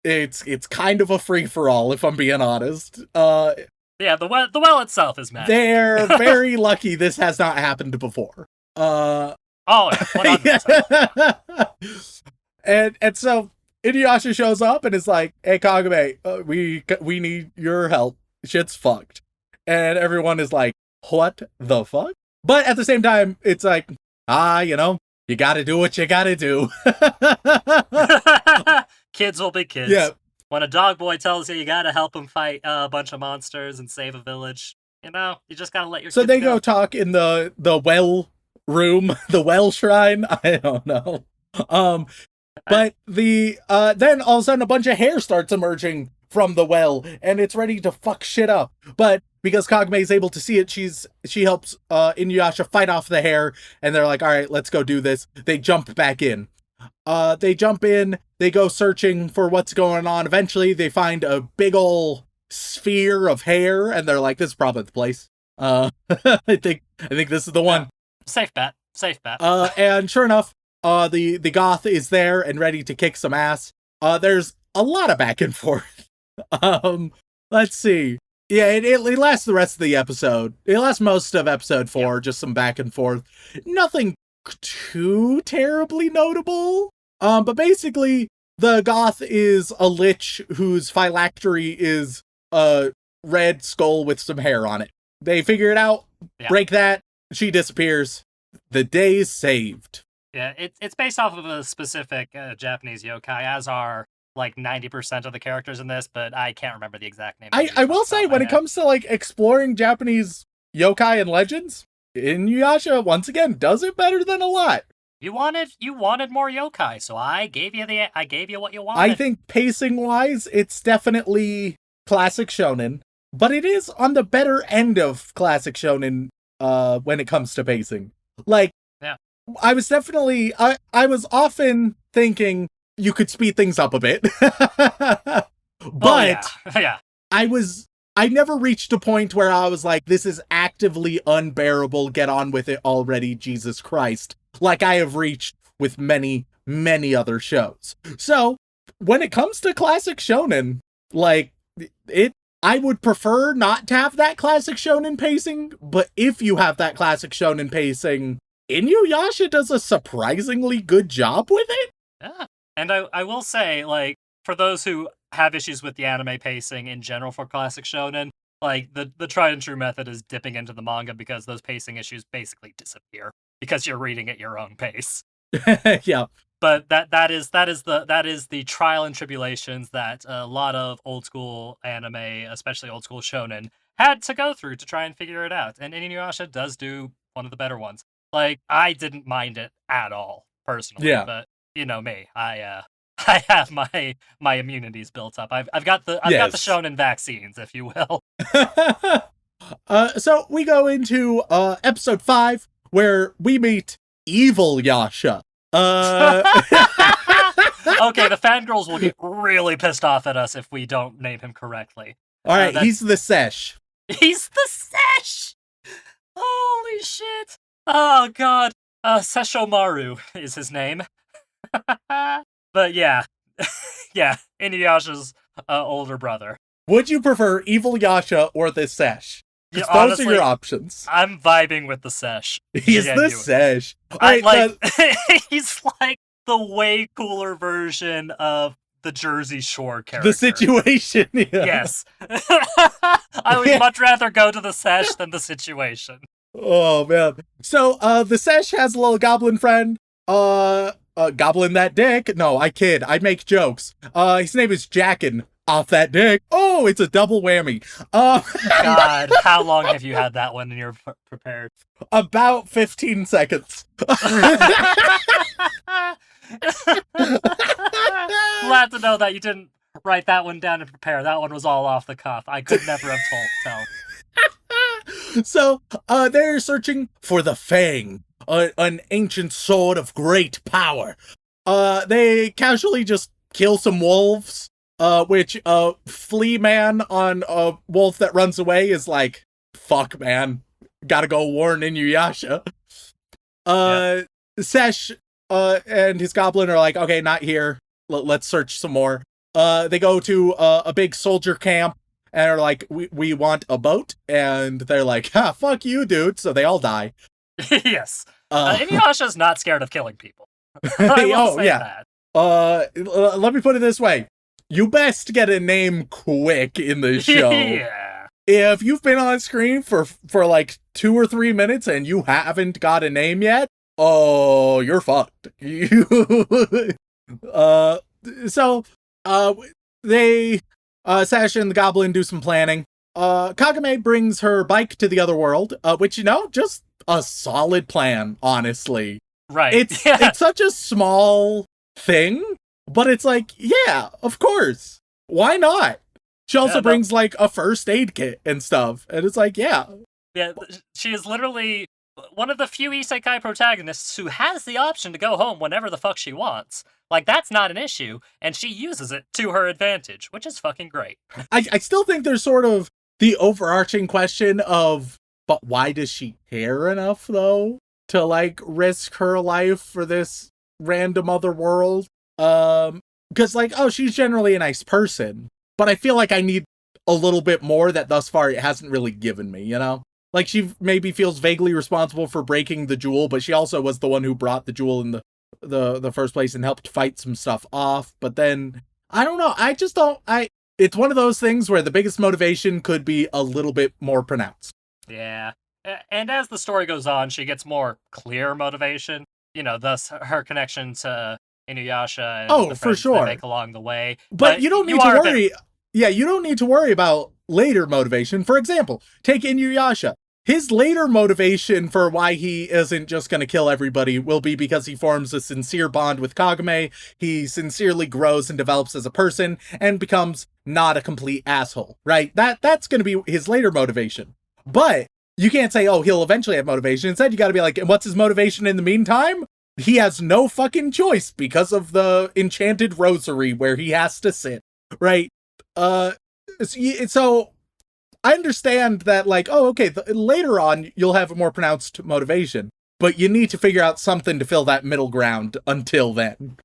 It's kind of a free-for-all, if I'm being honest. Yeah, the well itself is magic. They're very lucky this has not happened before. Oh, 100%. And so InuYasha shows up and is like, hey, Kagame, we need your help. Shit's fucked. And everyone is like, what the fuck? But at the same time, it's like, you gotta do what you gotta do. Kids will be kids. Yeah. When a dog boy tells you gotta help him fight a bunch of monsters and save a village, you just gotta let your kids So they go talk in the well room, the well shrine. I don't know. But then all of a sudden a bunch of hair starts emerging from the well, and it's ready to fuck shit up. But because Kagame is able to see it, she helps InuYasha fight off the hair, and they're like, all right, let's go do this. They jump back in. They jump in, they go searching for what's going on. Eventually they find a big ol' sphere of hair, and they're like, this is probably the place. I think this is the one. Safe bet. And sure enough, the goth is there and ready to kick some ass. There's a lot of back and forth. Let's see. Yeah, it lasts the rest of the episode. It lasts most of episode 4, just some back and forth. Nothing too terribly notable. But basically, the goth is a lich whose phylactery is a red skull with some hair on it. They figure it out, break that, she disappears. The day's saved. Yeah, it's based off of a specific Japanese yokai, as are like 90% of the characters in this, but I can't remember the exact name. I will say, when it comes to like exploring Japanese yokai and legends, InuYasha once again does it better than a lot. You wanted more yokai, so I gave you what you wanted. I think pacing wise, it's definitely classic shonen, but it is on the better end of classic shonen when it comes to pacing. Like, I was definitely I was often thinking you could speed things up a bit. But yeah. I never reached a point where I was like, this is actively unbearable, get on with it already, Jesus Christ, like I have reached with many, many other shows. So, when it comes to classic shonen, like, I would prefer not to have that classic shonen pacing, but if you have that classic shonen pacing, InuYasha does a surprisingly good job with it. Yeah. And I will say, like, for those who have issues with the anime pacing in general for classic shonen, like, the tried and true method is dipping into the manga, because those pacing issues basically disappear because you're reading at your own pace. Yeah. But that is the trial and tribulations that a lot of old school anime, especially old school shonen, had to go through to try and figure it out. And InuYasha does do one of the better ones. Like, I didn't mind it at all, personally. Yeah. But you know me, I have my immunities built up. I've got the shonen vaccines, if you will. So we go into episode 5, where we meet Evil Yasha. Okay, the fangirls will get really pissed off at us if we don't name him correctly. All right, he's the Sesh. He's the Sesh! Holy shit! Oh god, Seshomaru is his name. But yeah, InuYasha's older brother. Would you prefer Evil Yasha or the Sesh? Yeah, those honestly, are your options. I'm vibing with the Sesh. He's the Sesh. He's like the way cooler version of the Jersey Shore character. The situation. Yeah. Yes. I would much rather go to the Sesh than the situation. Oh man. So the Sesh has a little goblin friend. Goblin that dick. No, I kid. I make jokes. His name is Jackin. Off that dick. Oh, it's a double whammy. God, how long have you had that one and you're prepared? About 15 seconds. Glad to know that you didn't write that one down and prepare. That one was all off the cuff. I could never have tell. So, they're searching for the Fang, an ancient sword of great power. They casually just kill some wolves, which flea man on a wolf that runs away is like, fuck man, gotta go warn InuYasha. Sesh and his goblin are like, okay, not here. Let's search some more. They go to a big soldier camp and are like, we want a boat. And they're like, ha, fuck you, dude. So they all die. Yes. InuYasha's not scared of killing people. I will say that. Let me put it this way. You best get a name quick in the show. Yeah. If you've been on screen for like 2 or 3 minutes and you haven't got a name yet, oh, you're fucked. They Sash and the Goblin do some planning. Kagame brings her bike to the other world, which, just a solid plan, honestly. Right. It's such a small thing, but it's like, yeah, of course. Why not? She also brings like a first aid kit and stuff. And it's like, yeah. Yeah, she is literally one of the few isekai protagonists who has the option to go home whenever the fuck she wants. Like, that's not an issue, and she uses it to her advantage, which is fucking great. I still think there's sort of the overarching question of, but why does she care enough, though, to, like, risk her life for this random other world? Because, like, she's generally a nice person, but I feel like I need a little bit more that thus far it hasn't really given me, Like, she maybe feels vaguely responsible for breaking the jewel, but she also was the one who brought the jewel in the first place and helped fight some stuff off. But then, I don't know, it's one of those things where the biggest motivation could be a little bit more pronounced. Yeah. And as the story goes on, she gets more clear motivation, thus her connection to InuYasha and the friends they make along the way. But you don't need to worry. Yeah, you don't need to worry about later motivation. For example, take InuYasha. His later motivation for why he isn't just going to kill everybody will be because he forms a sincere bond with Kagame. He sincerely grows and develops as a person and becomes not a complete asshole, right? That's going to be his later motivation. But you can't say, he'll eventually have motivation. Instead, you got to be like, and what's his motivation in the meantime? He has no fucking choice because of the enchanted rosary where he has to sit, right? So I understand that, like, later on, you'll have a more pronounced motivation, but you need to figure out something to fill that middle ground until then.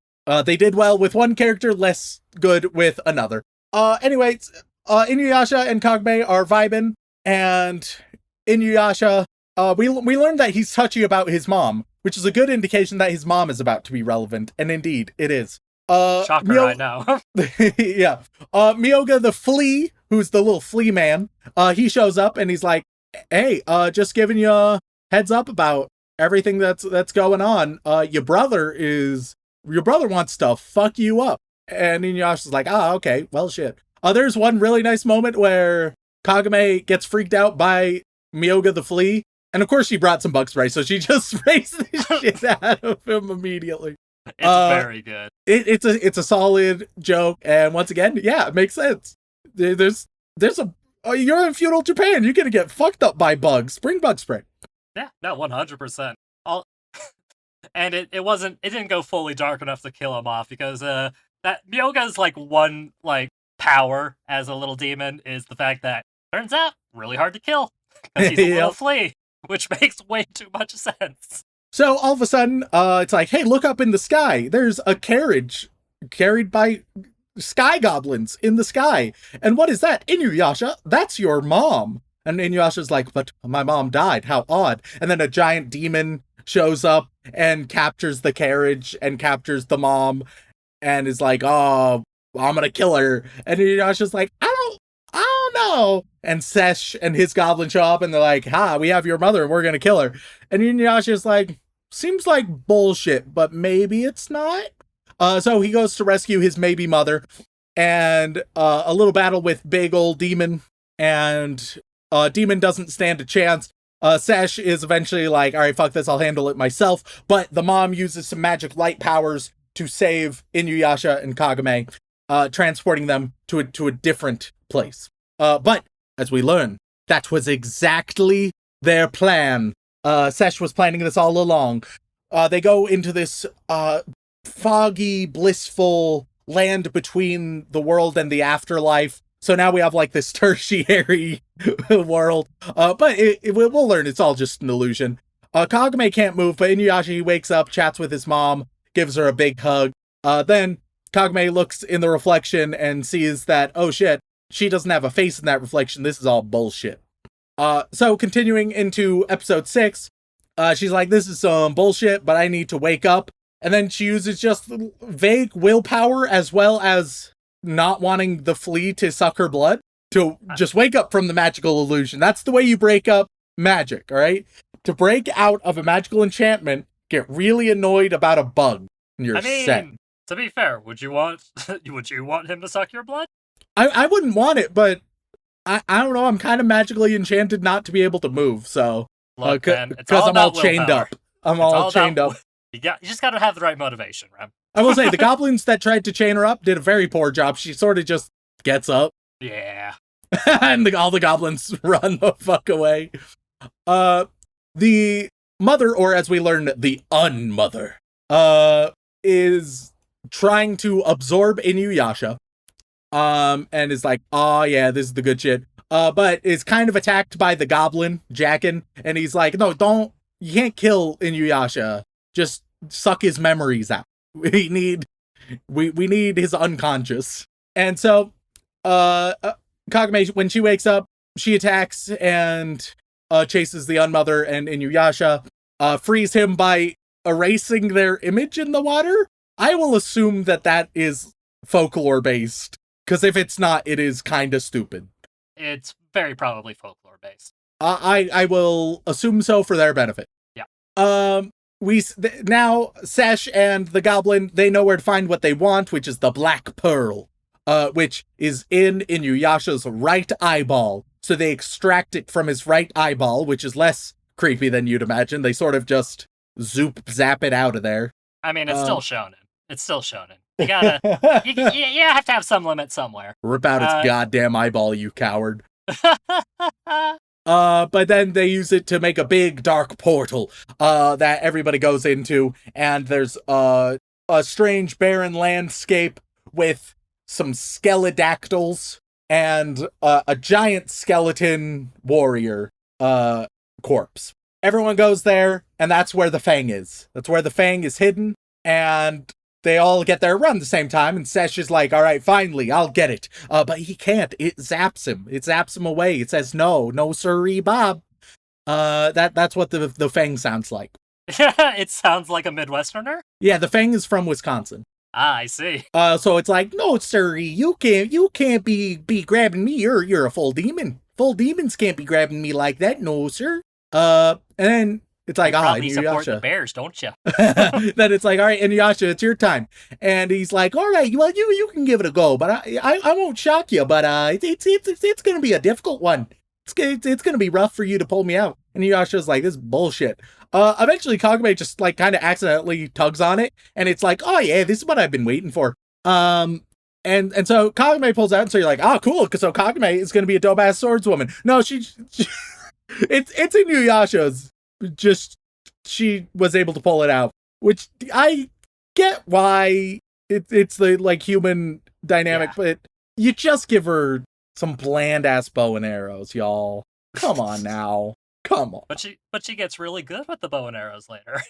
They did well with one character, less good with another. Anyways, InuYasha and Kagame are vibing, and InuYasha, we learned that he's touchy about his mom, which is a good indication that his mom is about to be relevant, and indeed, it is. Shocker right now. Yeah. Miyoga the flea, who's the little flea man, he shows up and he's like, hey, just giving you a heads up about everything that's going on. Your brother wants to fuck you up. And InuYasha's like, okay, well, shit. There's one really nice moment where Kagame gets freaked out by Miyoga the flea. And of course she brought some bug spray, so she just sprays the shit out of him immediately. It's very good. It's a solid joke, and once again, yeah, it makes sense. There's you're in feudal Japan, you're gonna get fucked up by bugs. Bring bug spray. Yeah, no, 100%. And it didn't go fully dark enough to kill him off because that Miyoga's like one like power as a little demon is the fact that turns out really hard to kill because he's a little flea, which makes way too much sense. So all of a sudden, it's like, hey, look up in the sky. There's a carriage carried by sky goblins in the sky. And what is that? InuYasha, that's your mom. And InuYasha's like, but my mom died. How odd. And then a giant demon shows up and captures the carriage and captures the mom and is like, oh, I'm going to kill her. And InuYasha's like, I don't know. And Sesh and his goblin show up and they're like, we have your mother and we're going to kill her. And InuYasha's like, seems like bullshit, but maybe it's not. So he goes to rescue his maybe mother and a little battle with big old demon, and demon doesn't stand a chance. Sesh is eventually like, all right, fuck this, I'll handle it myself. But the mom uses some magic light powers to save InuYasha and Kagame, transporting them to a different place. But as we learn, that was exactly their plan. Sesh was planning this all along. They go into this foggy, blissful land between the world and the afterlife. So now we have like this tertiary world. But we'll learn it's all just an illusion. Kagame can't move, but InuYasha, he wakes up, chats with his mom, gives her a big hug. Then Kagame looks in the reflection and sees that, oh shit, she doesn't have a face in that reflection. This is all bullshit. So continuing into episode 6, she's like, this is some bullshit, but I need to wake up. And then she uses just vague willpower as well as not wanting the flea to suck her blood to just wake up from the magical illusion. That's the way you break up magic, all right? To break out of a magical enchantment, get really annoyed about a bug, and you're set. To be fair, would you want him to suck your blood? I wouldn't want it, but I don't know. I'm kind of magically enchanted not to be able to move, so Look, man, because I'm all chained up. I'm all chained up. You just got to have the right motivation, Rem. I will say the goblins that tried to chain her up did a very poor job. She sort of just gets up. Yeah. And all the goblins run the fuck away. The mother, or as we learn, the unmother, is trying to absorb InuYasha. And is like, oh yeah, this is the good shit. But is kind of attacked by the goblin, Jackin, and he's like, no, you can't kill InuYasha. Just suck his memories out. We need his unconscious. And so, Kagame, when she wakes up, she attacks and chases the unmother and InuYasha, frees him by erasing their image in the water. I will assume that is folklore based, because if it's not, it is kind of stupid. It's very probably folklore based. I will assume so for their benefit. Yeah. Now Sesh and the goblin, they know where to find what they want, which is the black pearl, which is in InuYasha's right eyeball. So they extract it from his right eyeball, which is less creepy than you'd imagine. They sort of just zap it out of there. I mean, it's still shonen. It's still shonen. You gotta, you have to have some limit somewhere. Rip out its goddamn eyeball, you coward. But then they use it to make a big dark portal that everybody goes into, and there's a strange barren landscape with some skeledactyls and a giant skeleton warrior corpse. Everyone goes there, and that's where the Fang is. That's where the Fang is hidden, and they all get there around the same time, and Sesh is like, all right, finally, I'll get it. But he can't. It zaps him. It zaps him away. It says, no sirree, Bob. That's what the Fang sounds like. It sounds like a Midwesterner? Yeah, the Fang is from Wisconsin. Ah, I see. So it's like, no, sirree, you can't be grabbing me. You're a full demon. Full demons can't be grabbing me like that, no, sir. And then it's like, you support InuYasha. the Bears, don't you? Then it's like, all right, InuYasha, it's your time. And he's like, all right, well, you can give it a go, but I won't shock you, but it's gonna be a difficult one. It's gonna be rough for you to pull me out. And InuYasha's like, this is bullshit. Eventually Kagame just like kind of accidentally tugs on it, and it's like, oh yeah, this is what I've been waiting for. And so Kagame pulls out, and so you're like, oh cool, because so Kagame is gonna be a dope ass swordswoman. No, she it's InuYasha's. Just she was able to pull it out, which I get why it's the like human dynamic, but you just give her some bland ass bow and arrows, y'all. Come on now. Come on. But she gets really good with the bow and arrows later.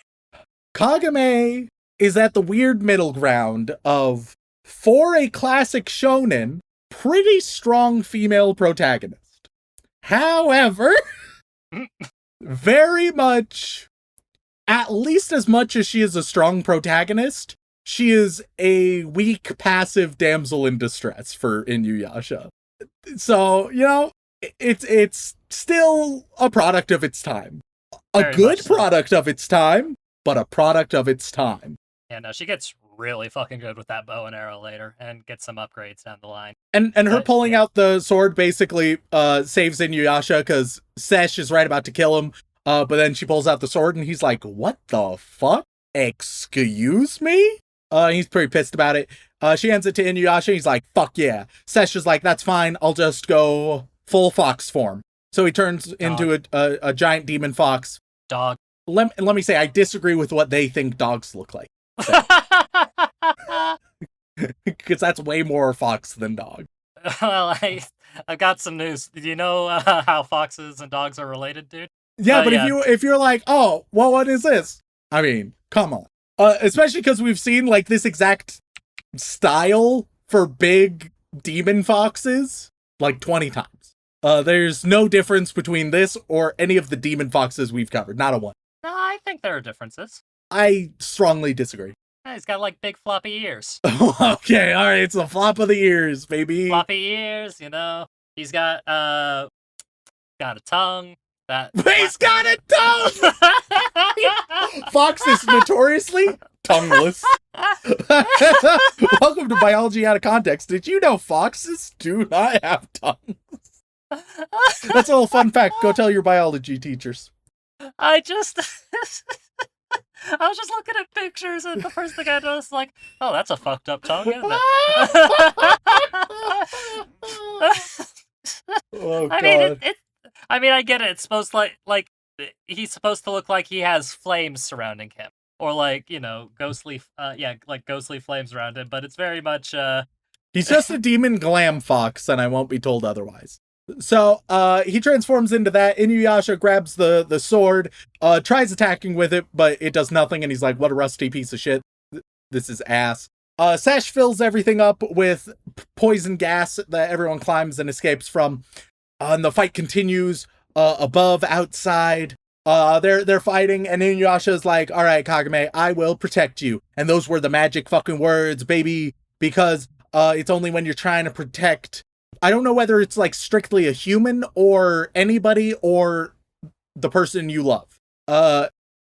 Kagame is at the weird middle ground of, for a classic shonen, pretty strong female protagonist. However, very much, at least as much as she is a strong protagonist, she is a weak, passive damsel in distress for InuYasha. So, you know, it's still a product of its time. A good product of its time, but a product of its time. Yeah, no, she gets really fucking good with that bow and arrow later, and gets some upgrades down the line. And her pulling out the sword basically saves InuYasha, because Sesh is right about to kill him, but then she pulls out the sword, and he's like, what the fuck? Excuse me? He's pretty pissed about it. She hands it to InuYasha, he's like, fuck yeah. Sesh is like, that's fine, I'll just go full fox form. So he turns into a giant demon fox. Dog. Let me say, I disagree with what they think dogs look like. Because that's way more fox than dog. Well, I've got some news. Do you know how foxes and dogs are related, dude? Yeah, but yeah. if you're like, oh, well, what is this? I mean, come on. Especially because we've seen like this exact style for big demon foxes like 20 times. There's no difference between this or any of the demon foxes we've covered. Not a one. No, I think there are differences. I strongly disagree. He's got like big floppy ears. Okay, all right, it's the flop of the ears, baby. Floppy ears, you know. He's got a tongue. He's got a tongue. Fox is notoriously tongueless. Welcome to Biology Out of Context. Did you know foxes do not have tongues? That's a little fun fact. Go tell your biology teachers. I was just looking at pictures, and the first thing I noticed, like, oh, that's a fucked up tongue, isn't it? Oh, God. I mean, I get it. It's supposed to like he's supposed to look like he has flames surrounding him, or like, you know, ghostly flames around him. But it's very much He's just a demon glam fox, and I won't be told otherwise. So he transforms into that. InuYasha grabs the sword, tries attacking with it, but it does nothing, and he's like, what a rusty piece of shit. This is ass. Sesh fills everything up with poison gas that everyone climbs and escapes from. And the fight continues above, outside. They're fighting, and InuYasha's like, all right, Kagame, I will protect you. And those were the magic fucking words, baby, because it's only when you're trying to protect... I don't know whether it's like strictly a human or anybody or the person you love.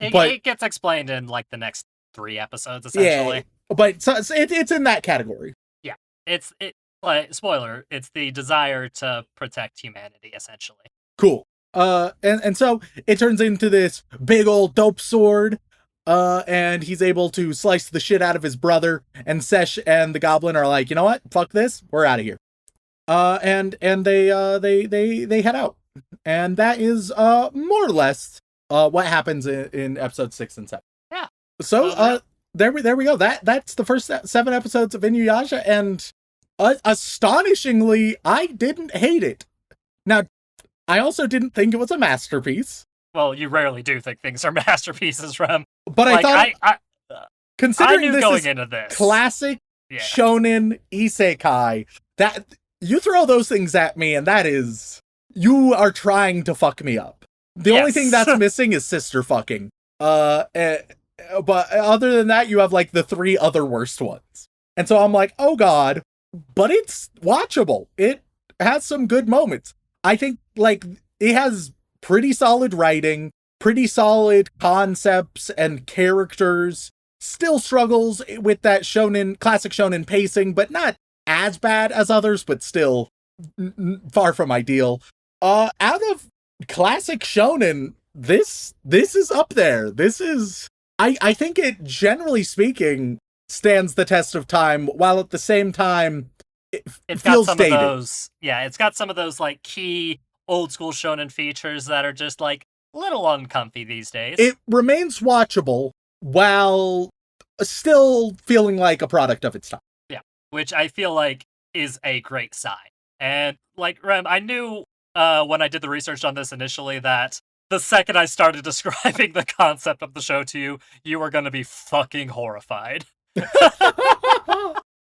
It gets explained in like the next 3 episodes, essentially. Yeah, but it's in that category. Yeah, it's like, spoiler, it's the desire to protect humanity, essentially. Cool. And so it turns into this big old dope sword. And he's able to slice the shit out of his brother. And Sesh and the goblin are like, you know what? Fuck this. We're out of here. And they head out. And that is more or less what happens in episode 6 and 7. Yeah. So there we go. That's the first 7 episodes of InuYasha, and astonishingly, I didn't hate it. Now, I also didn't think it was a masterpiece. Well, you rarely do think things are masterpieces, Rem. But like, I thought, considering I knew this going is into this classic shonen isekai, that you throw those things at me, and that is, you are trying to fuck me up. The only thing that's missing is sister fucking. But other than that, you have like the 3 other worst ones. And so I'm like, oh God, but it's watchable. It has some good moments. I think like it has pretty solid writing, pretty solid concepts and characters. Still struggles with that classic shonen pacing, but not as bad as others, but still far from ideal. Out of classic shonen, this is up there. This is, I think it, generally speaking, stands the test of time, while at the same time it feels got some dated. of those, it's got some of those like key old school shonen features that are just like a little uncomfy these days. It remains watchable while still feeling like a product of its time. Yeah, which I feel like is a great sign. And like, Rem, I knew when I did the research on this initially that the second I started describing the concept of the show to you, you were going to be fucking horrified.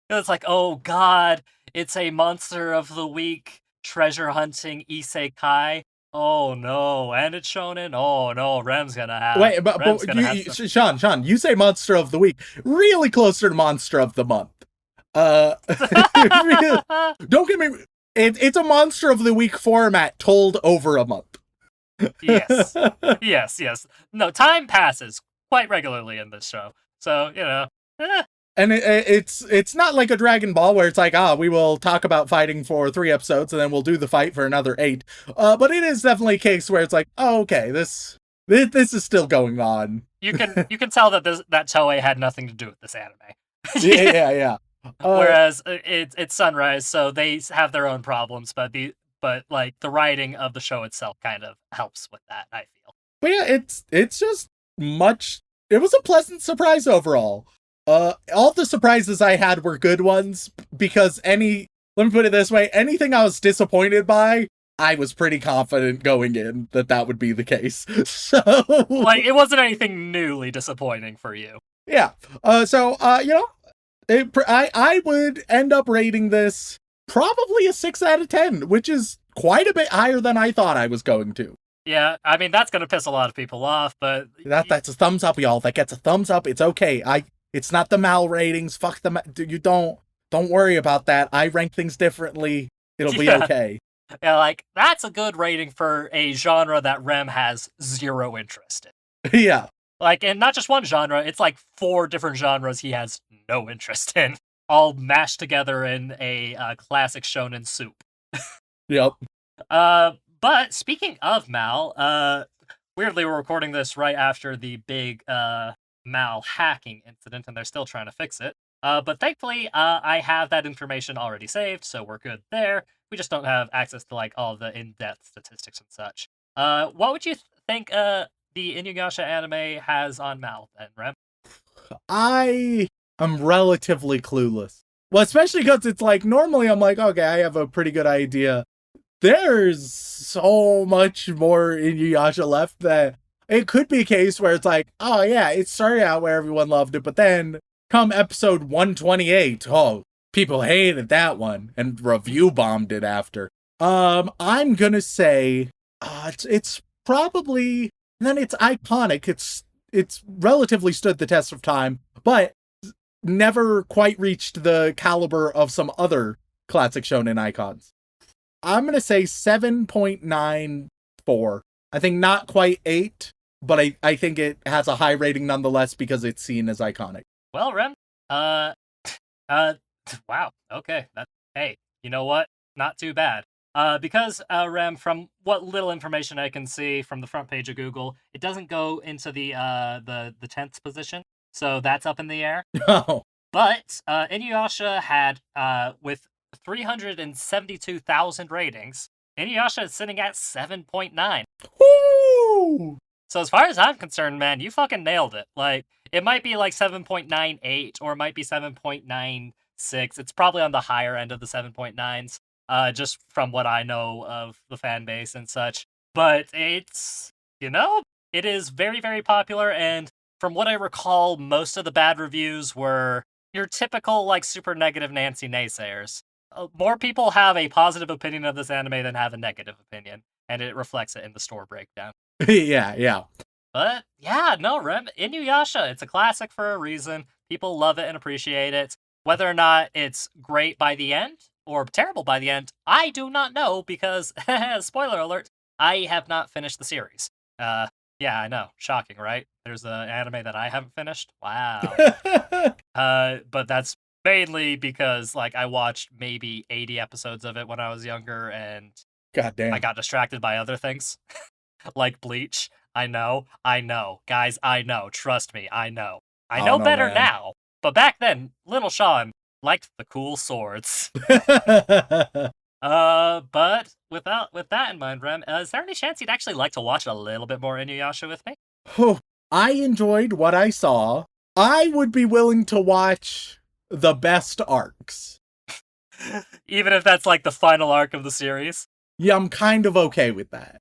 It's like, oh God, it's a monster of the week treasure hunting isekai. Oh no, and it's shonen. Oh no, Rem's gonna have. Wait, but Shaun, you say monster of the week, really closer to monster of the month. Don't get me. It's a monster of the week format told over a month. Yes. Yes. No, time passes quite regularly in this show, so you know. And it's not like a Dragon Ball where it's like, we will talk about fighting for 3 episodes and then we'll do the fight for another 8. But it is definitely a case where it's like, okay, this is still going on. You can tell that that Toei had nothing to do with this anime. Yeah. Whereas it's Sunrise, so they have their own problems, but like the writing of the show itself kind of helps with that, I feel. But yeah, it's just much. It was a pleasant surprise overall. All the surprises I had were good ones because let me put it this way, anything I was disappointed by, I was pretty confident going in that would be the case. So Like, it wasn't anything newly disappointing for you. yeah. I would end up rating this probably a 6 out of 10, which is quite a bit higher than I thought I was going to. Yeah, I mean, that's gonna piss a lot of people off, but... That's a thumbs up, y'all. That gets a thumbs up. It's okay. It's not the Mal ratings. Fuck the you don't worry about that. I rank things differently. It'll be okay. Yeah, like, that's a good rating for a genre that Rem has zero interest in. Yeah. Like, and not just one genre, it's like 4 different genres he has no interest in, all mashed together in a classic shonen soup. Yep. But speaking of Mal, weirdly we're recording this right after the big Mal hacking incident, and they're still trying to fix it. But thankfully, I have that information already saved, so we're good there. We just don't have access to like all the in-depth statistics and such. What would you think the InuYasha anime has on Mal then, Rem? I am relatively clueless. Well, especially because it's like, normally I'm like, okay, I have a pretty good idea. There's so much more InuYasha left that it could be a case where it's like, oh yeah, it started out where everyone loved it, but then come episode 128, oh, people hated that one and review bombed it after. I'm gonna say it's probably, and then it's iconic. It's relatively stood the test of time, but never quite reached the caliber of some other classic shonen icons. I'm gonna say 7.94. I think not quite 8, but I think it has a high rating nonetheless because it's seen as iconic. Well, Rem, wow, okay, hey, you know what? Not too bad. Because, Rem, from what little information I can see from the front page of Google, it doesn't go into the 10th position, so that's up in the air. Oh. But, InuYasha had, with 372,000 ratings, InuYasha is sitting at 7.9. Woo! So as far as I'm concerned, man, you fucking nailed it. Like, it might be like 7.98 or it might be 7.96. It's probably on the higher end of the 7.9s, just from what I know of the fan base and such. But it's, it is very, very popular. And from what I recall, most of the bad reviews were your typical, like, super negative Nancy naysayers. More people have a positive opinion of this anime than have a negative opinion, and it reflects it in the store breakdown. Yeah. But, yeah, no, Rem, InuYasha, it's a classic for a reason. People love it and appreciate it. Whether or not it's great by the end, or terrible by the end, I do not know, because, spoiler alert, I have not finished the series. Yeah, I know. Shocking, right? There's an anime that I haven't finished? Wow. But that's mainly because, like, I watched maybe 80 episodes of it when I was younger, and goddamn, I got distracted by other things, like Bleach. I know. Guys, I know. Trust me, I know. I know better now, but back then, little Shaun liked the cool swords. But with that in mind, Rem, is there any chance you'd actually like to watch a little bit more InuYasha with me? I enjoyed what I saw. I would be willing to watch the best arcs. Even if that's like the final arc of the series? Yeah, I'm kind of okay with that.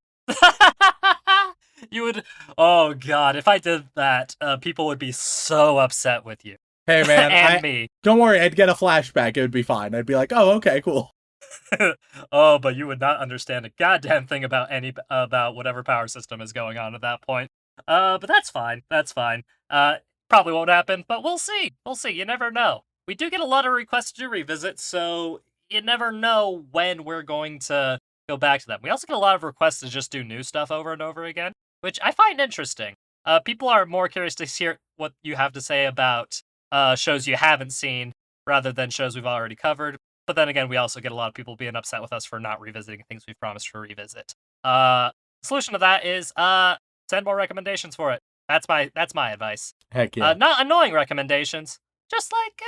You would... Oh, God. If I did that, people would be so upset with you. Hey, man. And me. Don't worry, I'd get a flashback. It would be fine. I'd be like, oh, okay, cool. Oh, but you would not understand a goddamn thing about whatever power system is going on at that point. But that's fine. Probably won't happen, but we'll see. You never know. We do get a lot of requests to revisit, so you never know when we're going to go back to them. We also get a lot of requests to just do new stuff over and over again, which I find interesting. People are more curious to hear what you have to say about shows you haven't seen rather than shows we've already covered. But then again, we also get a lot of people being upset with us for not revisiting things we've promised to revisit. Solution to that is send more recommendations for it. That's my advice. Heck yeah. Not annoying recommendations. Just like,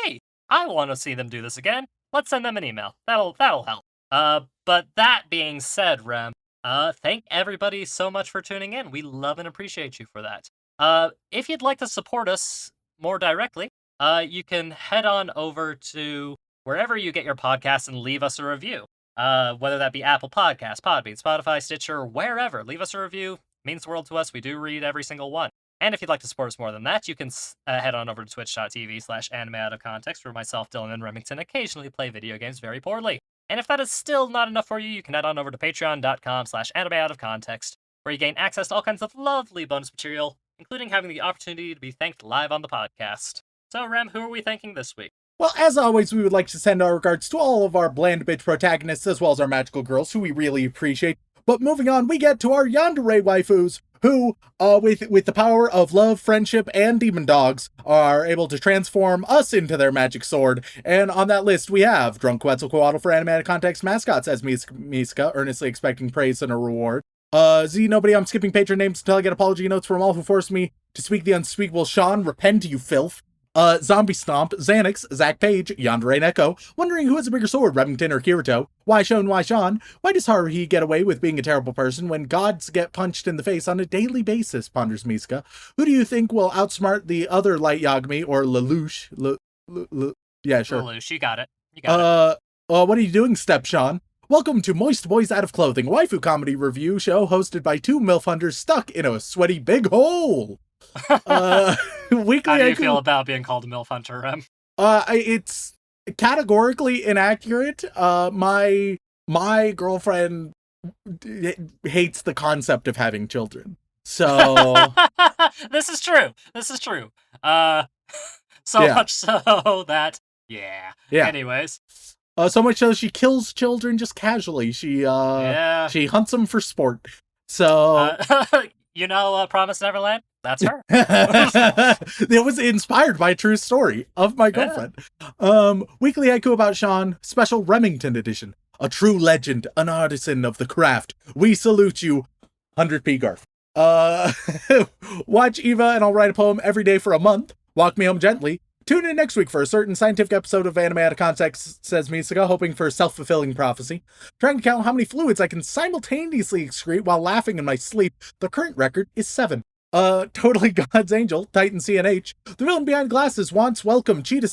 hey, I want to see them do this again. Let's send them an email. That'll help. But that being said, Rem, thank everybody so much for tuning in. We love and appreciate you for that. If you'd like to support us more directly, you can head on over to wherever you get your podcasts and leave us a review. Whether that be Apple Podcasts, Podbean, Spotify, Stitcher, wherever. Leave us a review. It means the world to us. We do read every single one. And if you'd like to support us more than that, you can head on over to twitch.tv/anime-out-of-context, where myself, Dylan, and Remington occasionally play video games very poorly. And if that is still not enough for you, you can head on over to patreon.com/anime-out-of-context, where you gain access to all kinds of lovely bonus material, including having the opportunity to be thanked live on the podcast. So, Rem, who are we thanking this week? Well, as always, we would like to send our regards to all of our bland bitch protagonists, as well as our magical girls, who we really appreciate. But moving on, we get to our yandere waifus, who, with the power of love, friendship, and demon dogs, are able to transform us into their magic sword. And on that list, we have Drunk Quetzalcoatl for Animated Context mascot, says Miska, earnestly expecting praise and a reward. Nobody, I'm skipping patron names until I get apology notes from all who forced me to speak the unspeakable. Shaun, repent, you filth. Zombie Stomp, Xanax, Zach Page, Yandere Neko, wondering who has a bigger sword, Remington or Kirito. Why Shaun, why Shaun? Why does Haruhi get away with being a terrible person when gods get punched in the face on a daily basis, ponders Miska. Who do you think will outsmart the other Light Yagami or Lelouch? Yeah, sure. Lelouch, you got it. You got it. What are you doing, Step Shaun? Welcome to Moist Boys Out of Clothing, waifu comedy review show hosted by two MILF hunters stuck in a sweaty big hole. Weekly. How do you feel about being called a MILF hunter, Rem? It's categorically inaccurate. My girlfriend hates the concept of having children. So This is true. Much so that yeah. Anyways. So much so she kills children just casually. She hunts them for sport. So Promise Neverland? That's her. It was inspired by a true story of my girlfriend. Weekly haiku about Shaun, special Remington edition. A true legend, an artisan of the craft. We salute you, 100p Garf. Watch Eva and I'll write a poem every day for a month. Walk me home gently. Tune in next week for a certain scientific episode of Anime Out of Context, says Misaka, hoping for a self-fulfilling prophecy. Trying to count how many fluids I can simultaneously excrete while laughing in my sleep. The current record is 7. Totally God's Angel, Titan CNH. The villain behind glasses wants welcome Cheetah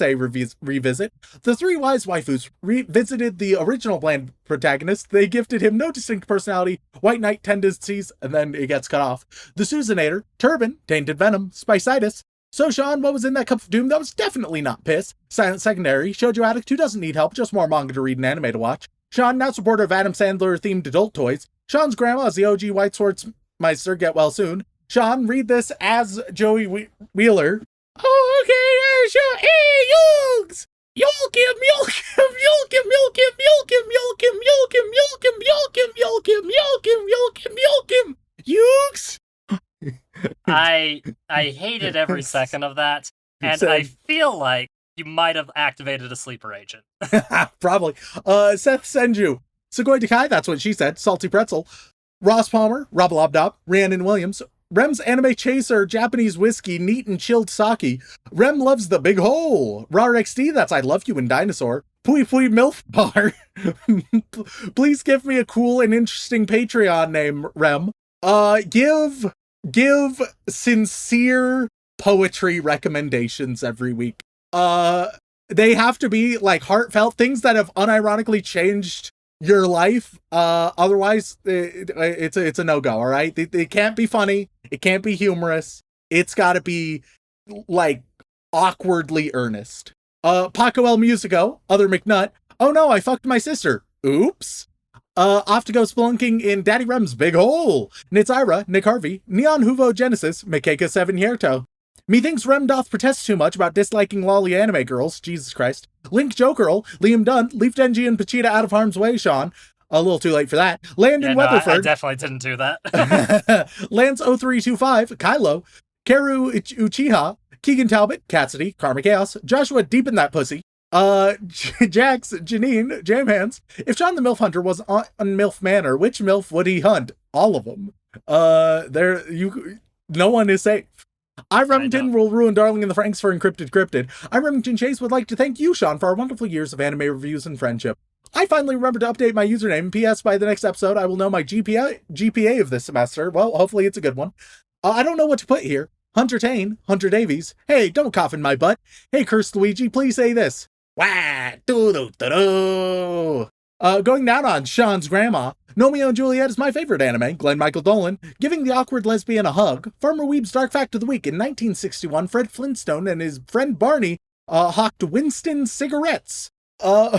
revisit. The three wise waifus revisited the original bland protagonist. They gifted him no distinct personality, white knight tendencies, and then it gets cut off. The Susanator, Turban, Tainted Venom, Spicitis. So, Shaun, what was in that cup of doom? That was definitely not piss. Silent Secondary, Shoujo Addict, who doesn't need help, just more manga to read and anime to watch. Shaun, now supporter of Adam Sandler-themed adult toys. Shaun's grandma is the OG White Swords Meister, get well soon. Shaun, read this as Joey Wheeler. Oh, okay, sure. Hey, Yugs! Yolk him, milk him, milk him, milk him, milk him, milk him, milk him, milk him, milk him, milk him, milk him, milk him, milk him, Yugs! I hated every second of that, and I feel like you might have activated a sleeper agent. Probably. Seth Senju. Sugoi Takai, that's what she said. Salty Pretzel. Ross Palmer, Robalobdob, Rhiannon Williams, Rem's Anime Chaser, Japanese Whiskey, Neat and Chilled Sake. Rem loves the big hole. Rar XD, that's I Love You in Dinosaur. Pui Pui Milf Bar. Please give me a cool and interesting Patreon name, Rem. Give sincere poetry recommendations every week. They have to be like heartfelt things that have unironically changed your life. Otherwise it's a no-go. All right, they can't be funny, it can't be humorous, it's got to be like awkwardly earnest. Paco El Musico, Other McNutt, oh no, I fucked my sister, oops. Off to go spelunking in Daddy Rem's Big Hole. Nitsira, Nick Harvey, Neon Huvo Genesis, Mikeka 7 Hierto. Methinks Rem doth protest too much about disliking lolly anime girls, Jesus Christ. Link Jokerl, Liam Dunn, Leaf Denji and Pachita out of harm's way, Shaun. A little too late for that. Landon Weatherford. I definitely didn't do that. Lance 0325, Kylo, Karu Uchiha, Keegan Talbot, Cassidy, Karma Chaos, Joshua Deep in That Pussy, Jax, Janine, Jamhands. If Shaun the MILF Hunter was on MILF Manor, which MILF would he hunt? All of them. No one is safe. I Remington will ruin Darling in the Franks for Encrypted Cryptid. I Remington Chase would like to thank you, Shaun, for our wonderful years of anime reviews and friendship. I finally remembered to update my username. P.S. By the next episode, I will know my GPA of this semester. Well, hopefully it's a good one. I don't know what to put here. Hunter Tane, Hunter Davies, hey, don't cough in my butt. Hey, Cursed Luigi, please say this. Wah, doo-doo-doo-doo. Going down on Shaun's grandma, Romeo and Juliet is my favorite anime, Glenn Michael Dolan, giving the awkward lesbian a hug, Farmer Weeb's Dark Fact of the Week, in 1961, Fred Flintstone and his friend Barney hawked Winston cigarettes.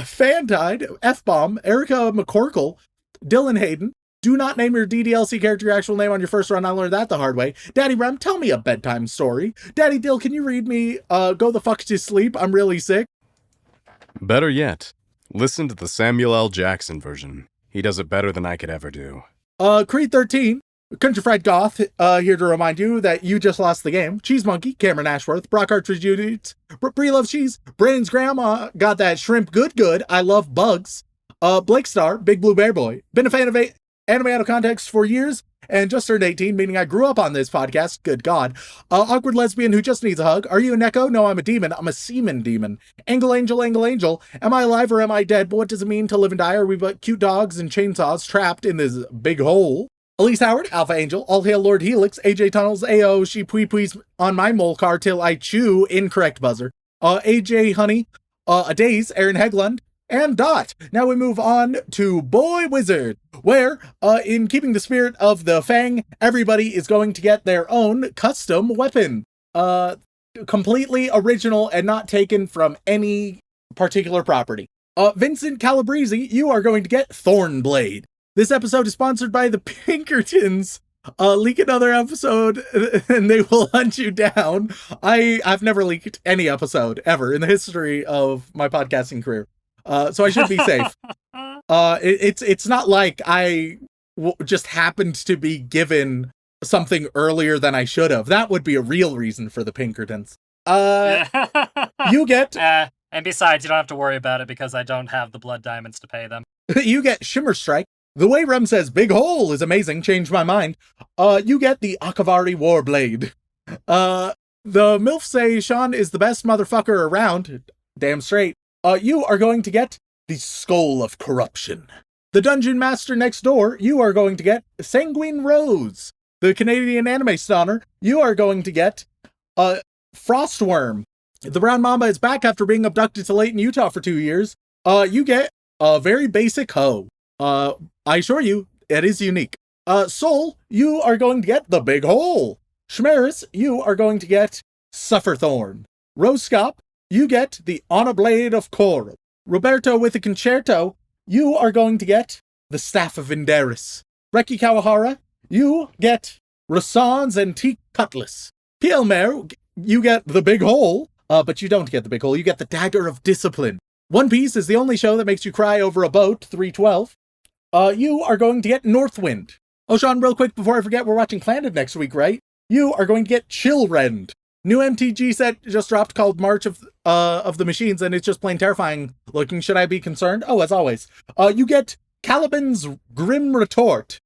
Fan died, F-Bomb, Erica McCorkle, Dylan Hayden, do not name your DDLC character your actual name on your first run, I learned that the hard way. Daddy Rem, tell me a bedtime story. Daddy Dill, can you read me, Go the Fuck to Sleep, I'm really sick? Better yet, listen to the Samuel L. Jackson version. He does it better than I could ever do. Creed 13, Country Fried Goth, here to remind you that you just lost the game. Cheese Monkey, Cameron Ashworth, Brock Archer Judith, Brie Loves Cheese, Brandon's grandma got that shrimp good, I love bugs. Blake Star, Big Blue Bear Boy, been a fan of anime out of context for years, and just turned 18, meaning I grew up on this podcast, good God. Awkward lesbian who just needs a hug. Are you a Neko? No, I'm a demon. I'm a semen demon. Angle Angel, am I alive or am I dead? But what does it mean to live and die? Are we but cute dogs and chainsaws trapped in this big hole? Elise Howard, Alpha Angel, All Hail Lord Helix, AJ Tunnels, AO, she pee-pees on my mole car till I chew, incorrect buzzer. AJ Honey, A Daze, Aaron Heglund, and Dot. Now we move on to Boy Wizard, where, in keeping the spirit of the Fang, everybody is going to get their own custom weapon. Completely original and not taken from any particular property. Vincent Calabrese, you are going to get Thornblade. This episode is sponsored by the Pinkertons. Leak another episode and they will hunt you down. I've never leaked any episode ever in the history of my podcasting career. So I should be safe. It's not like I just happened to be given something earlier than I should have. That would be a real reason for the Pinkertons. You get... and besides, you don't have to worry about it because I don't have the blood diamonds to pay them. You get Shimmer Strike. The way Rem says Big Hole is amazing, changed my mind. You get the Akavari Warblade. The MILFs say Shaun is the best motherfucker around. Damn straight. You are going to get the Skull of Corruption. The Dungeon Master next door, you are going to get Sanguine Rose. The Canadian anime stunner, you are going to get Frostworm. The Brown Mamba is back after being abducted to Layton, Utah for 2 years. You get a very basic hoe. I assure you, it is unique. Soul, you are going to get the Big Hole. Schmeris, you are going to get Sufferthorn. Rosecop, you get the On a Blade of Coral. Roberto with the Concerto, you are going to get the Staff of Inderis. Reki Kawahara, you get Rasan's Antique Cutlass. Pielmer, you get the Big Hole, but you don't get the Big Hole, you get the Dagger of Discipline. One Piece is the only show that makes you cry over a boat, 312. You are going to get Northwind. Oh, Shaun, real quick before I forget, we're watching Planet next week, right? You are going to get Chillrend. New MTG set just dropped called March of the Machines, and it's just plain terrifying looking. Should I be concerned? Oh, as always. You get Caliban's Grim Retort,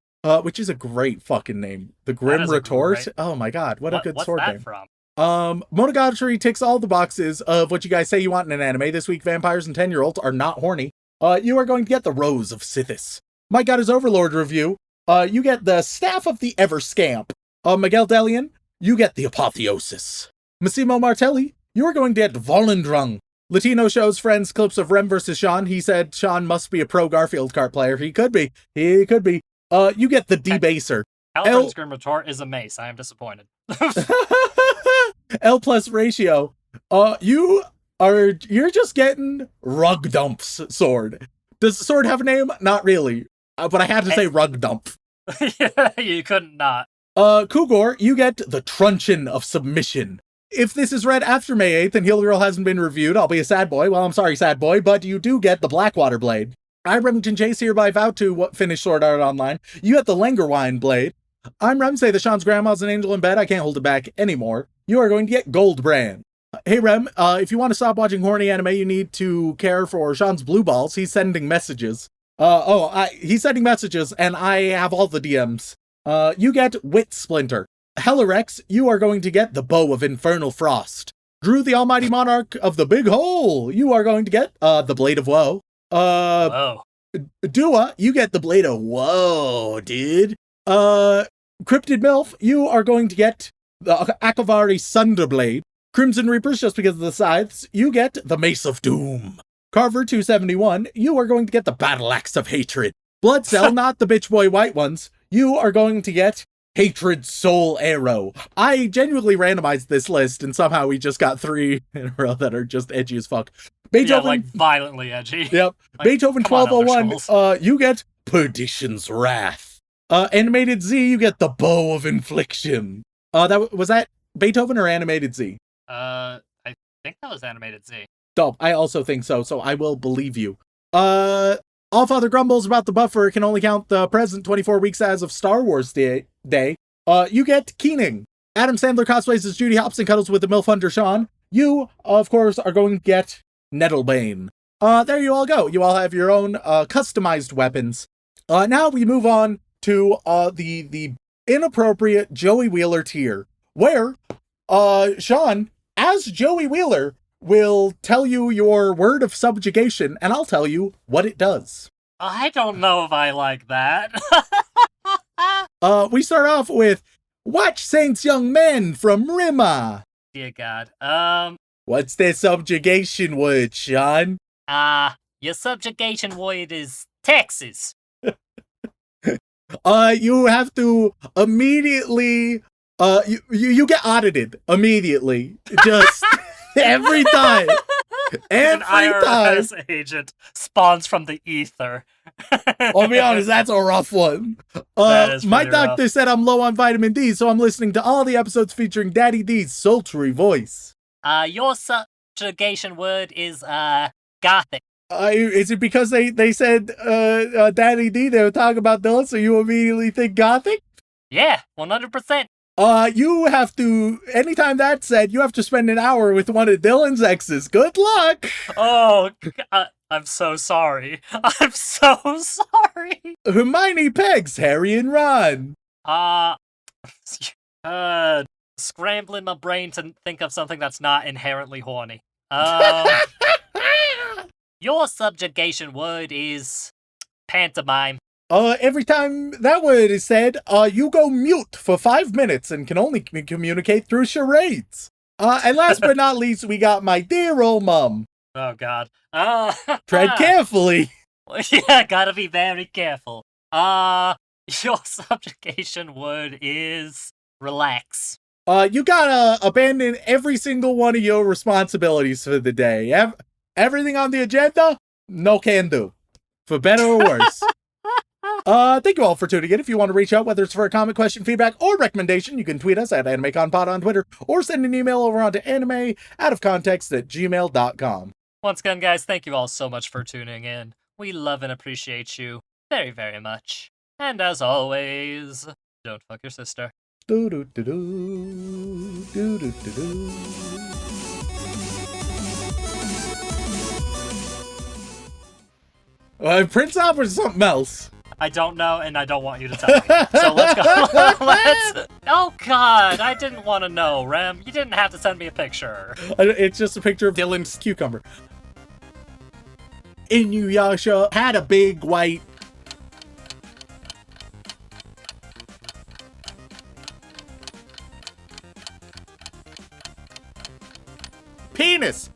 which is a great fucking name. The Grim Retort. Oh my god, what a good sword name. From? Monogatari ticks all the boxes of what you guys say you want in an anime. This week, vampires and 10-year-olds are not horny. You are going to get the Rose of Sithis. Mike got his Overlord review. You get the Staff of the Everscamp. Miguel Delian, you get the Apotheosis. Massimo Martelli, you are going to get Volendrung. Latino shows friends clips of Rem versus Shaun. He said Shaun must be a pro Garfield kart player. He could be. He could be. You get the Debaser. Caliban's Grim Retort is a mace. I am disappointed. L plus ratio. You're just getting Rug Dump's sword. Does the sword have a name? Not really. But I had to say Rug Dump. You couldn't not. Kugor, you get the Truncheon of Submission. If this is read after May 8th and Heal Girl hasn't been reviewed, I'll be a sad boy. Well, I'm sorry, sad boy, but you do get the Blackwater Blade. I, Remington Chase, hereby vow to finish Sword Art Online. You get the Langerwine Blade. I'm Rem, say that Shaun's grandma's an angel in bed. I can't hold it back anymore. You are going to get Goldbrand. Hey, Rem, if you want to stop watching horny anime, you need to care for Shaun's blue balls. He's sending messages. He's sending messages, and I have all the DMs. You get Wit Splinter. Hellerex, you are going to get the Bow of Infernal Frost. Drew, the Almighty Monarch of the Big Hole, you are going to get the Blade of Woe. Whoa. Dua, you get the Blade of Woe, dude. Cryptid MILF, you are going to get the Akavari Sunderblade. Crimson Reapers, just because of the scythes, you get the Mace of Doom. Carver 271, you are going to get the Battle Axe of Hatred. Bloodcell, not the bitch boy white ones, you are going to get Hatred Soul Arrow. I genuinely randomized this list, and somehow we just got 3 in a row that are just edgy as fuck. Beethoven, Yeah, like violently edgy. Yep. Like, Beethoven come on, Elder 1201, Scrolls. you get Perdition's Wrath. Animated Z, you get the Bow of Infliction. Was that Beethoven or Animated Z? I think that was Animated Z. Dope. I also think so, so I will believe you. Allfather grumbles about the buffer can only count the present 24 weeks as of Star Wars Day. You get Keening. Adam Sandler cosplays as Judy Hopps and cuddles with the MILF Hunter Shaun. You, of course, are going to get Nettlebane. There you all go. You all have your own customized weapons. Now we move on to the inappropriate Joey Wheeler tier, where Shaun, as Joey Wheeler, will tell you your word of subjugation, and I'll tell you what it does. I don't know if I like that. We start off with Watch Saints Young Men from Rima. Dear God. What's their subjugation word, Shaun? Your subjugation word is Texas. You have to immediately, you get audited immediately. Just every time. An Every time. IRS agent spawns from the ether. I'll be honest, that's a rough one. That is My pretty doctor said I'm low on vitamin D, so I'm listening to all the episodes featuring Daddy D's sultry voice. Your subjugation word is gothic. Is it because they said Daddy D, they were talking about Dylan, so you immediately think gothic? Yeah, 100%. You have to, anytime that's said, you have to spend an hour with one of Dylan's exes. Good luck! Oh, I'm so sorry. I'm so sorry. Hermione pegs Harry and Ron. Scrambling my brain to think of something that's not inherently horny. Your subjugation word is pantomime. Every time that word is said, you go mute for 5 minutes and can only communicate through charades. And last but not least, we got my dear old mum. Oh, God. Tread carefully. Yeah, gotta be very careful. Your subjugation word is relax. You gotta abandon every single one of your responsibilities for the day. Everything on the agenda, no can do. For better or worse. Thank you all for tuning in. If you want to reach out, whether it's for a comment, question, feedback, or recommendation, you can tweet us at AnimeConPod on Twitter, or send an email over onto animeoutofcontext@gmail.com. Once again, guys, thank you all so much for tuning in. We love and appreciate you very, very much. And as always, don't fuck your sister. Do-do-do-do. Do-do-do-do. Prince Albert's something else. I don't know, and I don't want you to tell me. So let's go. Oh, God, I didn't want to know, Rem. You didn't have to send me a picture. It's just a picture of Dylan's cucumber. InuYasha had a big white penis.